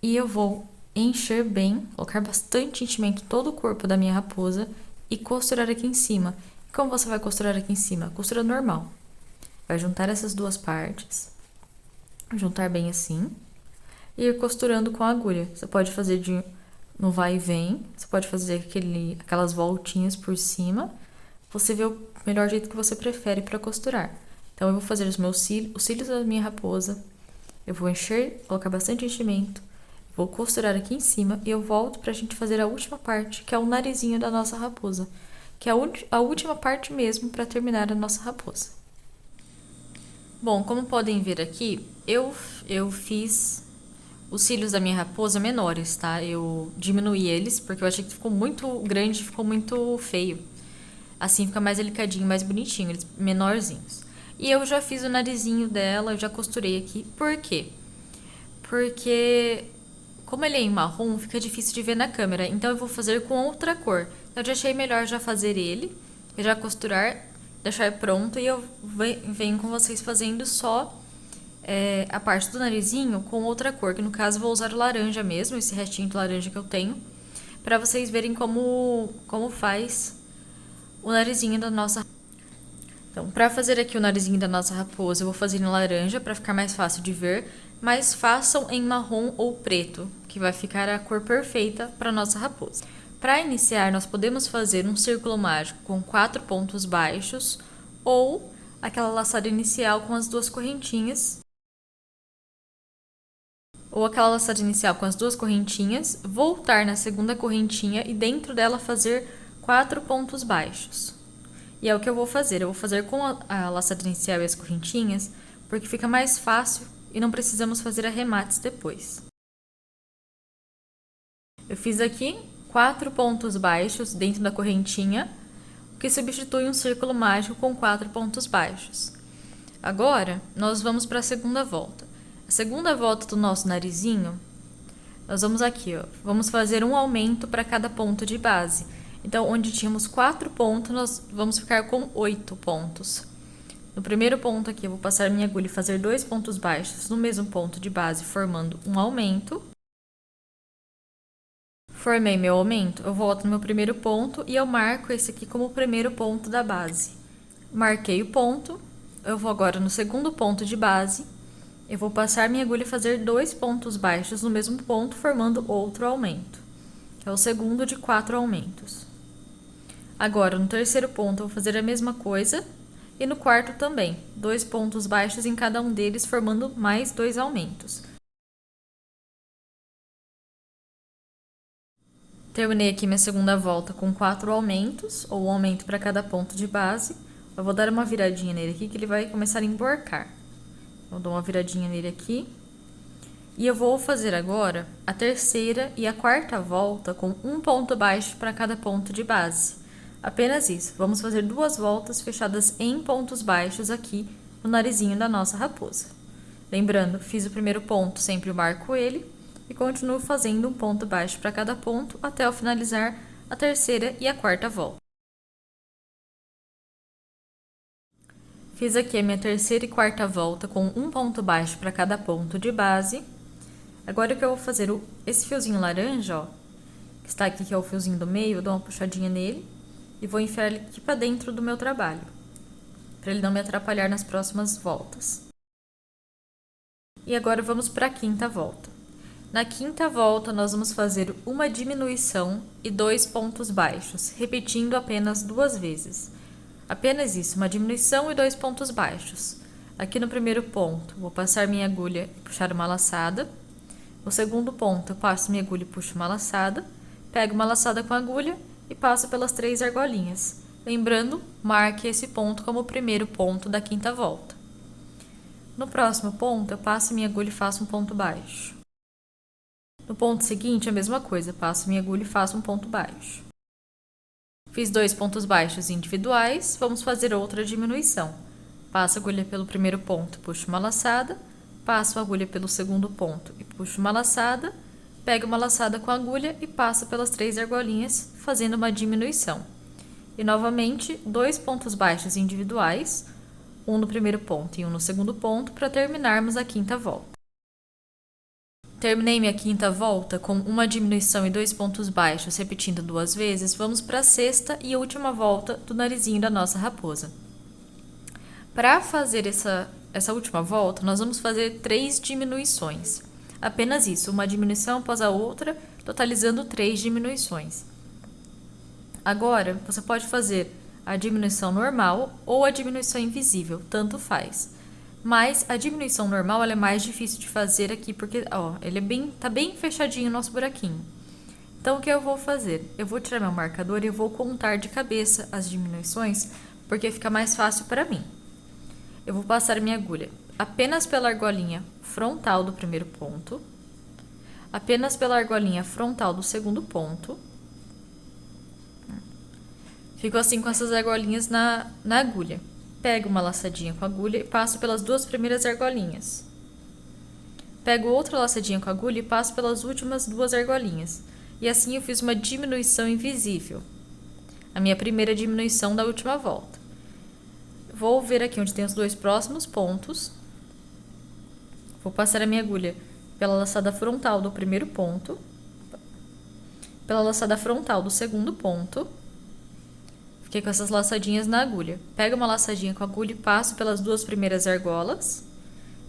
E eu vou encher bem, colocar bastante enchimento em todo o corpo da minha raposa e costurar aqui em cima. Como você vai costurar aqui em cima? Costura normal. Vai juntar essas duas partes, juntar bem assim, e ir costurando com a agulha. Você pode fazer no vai e vem, você pode fazer aquelas voltinhas por cima. Você vê o melhor jeito que você prefere para costurar. Então, eu vou fazer os cílios da minha raposa. Eu vou colocar bastante enchimento. Vou costurar aqui em cima e eu volto pra gente fazer a última parte, que é o narizinho da nossa raposa. Que é a última parte mesmo para terminar a nossa raposa. Bom, como podem ver aqui, eu fiz os cílios da minha raposa menores, tá? Eu diminuí eles, porque eu achei que ficou muito grande, ficou muito feio. Assim fica mais delicadinho, mais bonitinho, eles menorzinhos. E eu já fiz o narizinho dela, eu já costurei aqui. Por quê? Porque como ele é em marrom, fica difícil de ver na câmera. Então eu vou fazer com outra cor. Eu já achei melhor já fazer ele, já costurar, deixar pronto. E eu venho com vocês fazendo só a parte do narizinho com outra cor. Que no caso eu vou usar o laranja mesmo, esse restinho de laranja que eu tenho. Pra vocês verem como faz o narizinho da nossa. Então, pra fazer aqui o narizinho da nossa raposa, eu vou fazer em laranja pra ficar mais fácil de ver. Mas façam em marrom ou preto, que vai ficar a cor perfeita para nossa raposa. Para iniciar, nós podemos fazer um círculo mágico com 4 pontos baixos ou aquela laçada inicial com as 2 correntinhas. Voltar na segunda correntinha e dentro dela fazer 4 pontos baixos. E é o que eu vou fazer. Eu vou fazer com a laçada inicial e as correntinhas, porque fica mais fácil e não precisamos fazer arremates depois. Eu fiz aqui 4 pontos baixos dentro da correntinha, o que substitui um círculo mágico com 4 pontos baixos. Agora, nós vamos para a segunda volta. A segunda volta do nosso narizinho, nós vamos aqui, ó, vamos fazer um aumento para cada ponto de base. Então, onde tínhamos 4 pontos, nós vamos ficar com 8 pontos. No primeiro ponto aqui, eu vou passar minha agulha e fazer 2 pontos baixos no mesmo ponto de base, formando um aumento. Formei meu aumento, eu volto no meu primeiro ponto e eu marco esse aqui como o primeiro ponto da base. Marquei o ponto, eu vou agora no segundo ponto de base, eu vou passar minha agulha e fazer 2 pontos baixos no mesmo ponto, formando outro aumento, que é o segundo de 4 aumentos. Agora, no terceiro ponto, eu vou fazer a mesma coisa, e no quarto também, 2 pontos baixos em cada um deles, formando mais 2 aumentos. Terminei aqui minha segunda volta com 4 aumentos, ou um aumento para cada ponto de base. Eu vou dar uma viradinha nele aqui, que ele vai começar a emborcar. Eu dou uma viradinha nele aqui. E eu vou fazer agora a terceira e a quarta volta com um ponto baixo para cada ponto de base. Apenas isso. Vamos fazer 2 voltas fechadas em pontos baixos aqui no narizinho da nossa raposa. Lembrando, fiz o primeiro ponto, sempre marco ele. E continuo fazendo um ponto baixo para cada ponto até eu finalizar a terceira e a quarta volta. Fiz aqui a minha terceira e quarta volta com um ponto baixo para cada ponto de base. Agora o que eu vou fazer, esse fiozinho laranja, ó, que está aqui, que é o fiozinho do meio, eu dou uma puxadinha nele e vou enfiar ele aqui para dentro do meu trabalho, para ele não me atrapalhar nas próximas voltas. E agora vamos para a quinta volta. Na quinta volta, nós vamos fazer uma diminuição e 2 pontos baixos, repetindo apenas 2 vezes. Apenas isso, uma diminuição e 2 pontos baixos. Aqui no primeiro ponto, vou passar minha agulha e puxar uma laçada. No segundo ponto, eu passo minha agulha e puxo uma laçada. Pego uma laçada com a agulha e passo pelas 3 argolinhas. Lembrando, marque esse ponto como o primeiro ponto da quinta volta. No próximo ponto, eu passo minha agulha e faço um ponto baixo. No ponto seguinte, a mesma coisa, passo minha agulha e faço um ponto baixo. Fiz 2 pontos baixos individuais, vamos fazer outra diminuição. Passo a agulha pelo primeiro ponto, puxo uma laçada, passo a agulha pelo segundo ponto e puxo uma laçada, pego uma laçada com a agulha e passo pelas 3 argolinhas, fazendo uma diminuição. E novamente, 2 pontos baixos individuais, um no primeiro ponto e um no segundo ponto, para terminarmos a quinta volta. Terminei minha quinta volta com uma diminuição e 2 pontos baixos, repetindo 2 vezes. Vamos para a sexta e última volta do narizinho da nossa raposa. Para fazer essa última volta, nós vamos fazer 3 diminuições. Apenas isso, uma diminuição após a outra, totalizando 3 diminuições. Agora, você pode fazer a diminuição normal ou a diminuição invisível, tanto faz. Mas a diminuição normal ela é mais difícil de fazer aqui, porque ó, ele tá bem fechadinho o nosso buraquinho. Então, o que eu vou fazer? Eu vou tirar meu marcador e eu vou contar de cabeça as diminuições, porque fica mais fácil para mim. Eu vou passar minha agulha apenas pela argolinha frontal do primeiro ponto, apenas pela argolinha frontal do segundo ponto. Fico assim com essas argolinhas na agulha. Pego uma laçadinha com a agulha e passo pelas 2 primeiras argolinhas. Pego outra laçadinha com a agulha e passo pelas últimas 2 argolinhas. E assim eu fiz uma diminuição invisível. A minha primeira diminuição da última volta. Vou ver aqui onde tem os 2 próximos pontos. Vou passar a minha agulha pela laçada frontal do primeiro ponto, pela laçada frontal do segundo ponto. Fiquei com essas laçadinhas na agulha. Pego uma laçadinha com a agulha e passo pelas 2 primeiras argolas.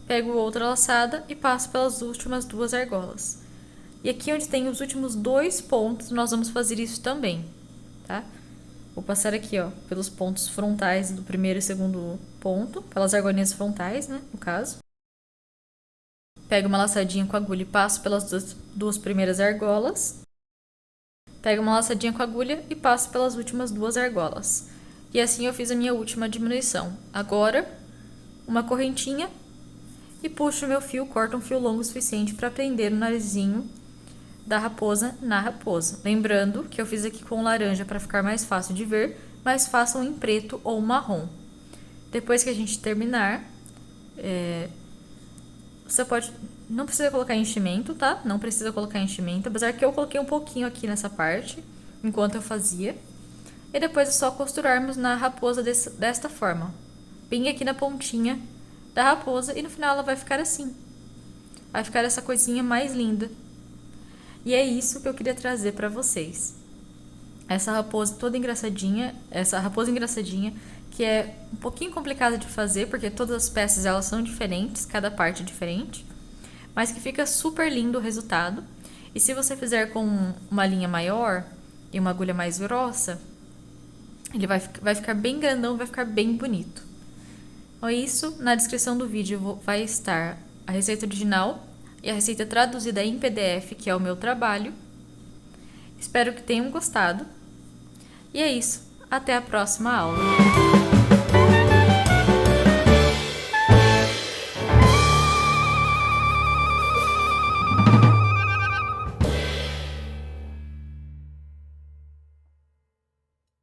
Pego outra laçada e passo pelas últimas 2 argolas. E aqui onde tem os últimos 2 pontos, nós vamos fazer isso também, tá? Vou passar aqui, ó, pelos pontos frontais do primeiro e segundo ponto, pelas argolinhas frontais, né, no caso. Pego uma laçadinha com a agulha e passo pelas 2 primeiras argolas. Pego uma laçadinha com a agulha e passo pelas últimas 2 argolas. E assim eu fiz a minha última diminuição. Agora, uma correntinha e puxo o meu fio, corto um fio longo o suficiente para prender o narizinho da raposa na raposa. Lembrando que eu fiz aqui com laranja para ficar mais fácil de ver, mas façam em preto ou marrom. Depois que a gente terminar, você pode... Não precisa colocar enchimento, tá? Não precisa colocar enchimento, apesar que eu coloquei um pouquinho aqui nessa parte, enquanto eu fazia. E depois é só costurarmos na raposa desta forma. Bem aqui na pontinha da raposa e no final ela vai ficar assim. Vai ficar essa coisinha mais linda. E é isso que eu queria trazer para vocês. Essa raposa toda engraçadinha, que é um pouquinho complicada de fazer, porque todas as peças elas são diferentes, cada parte é diferente, mas que fica super lindo o resultado. E se você fizer com uma linha maior e uma agulha mais grossa, ele vai ficar bem grandão, vai ficar bem bonito. Então, isso na descrição do vídeo vai estar a receita original e a receita traduzida em PDF, que é o meu trabalho. Espero que tenham gostado. E é isso. Até a próxima aula.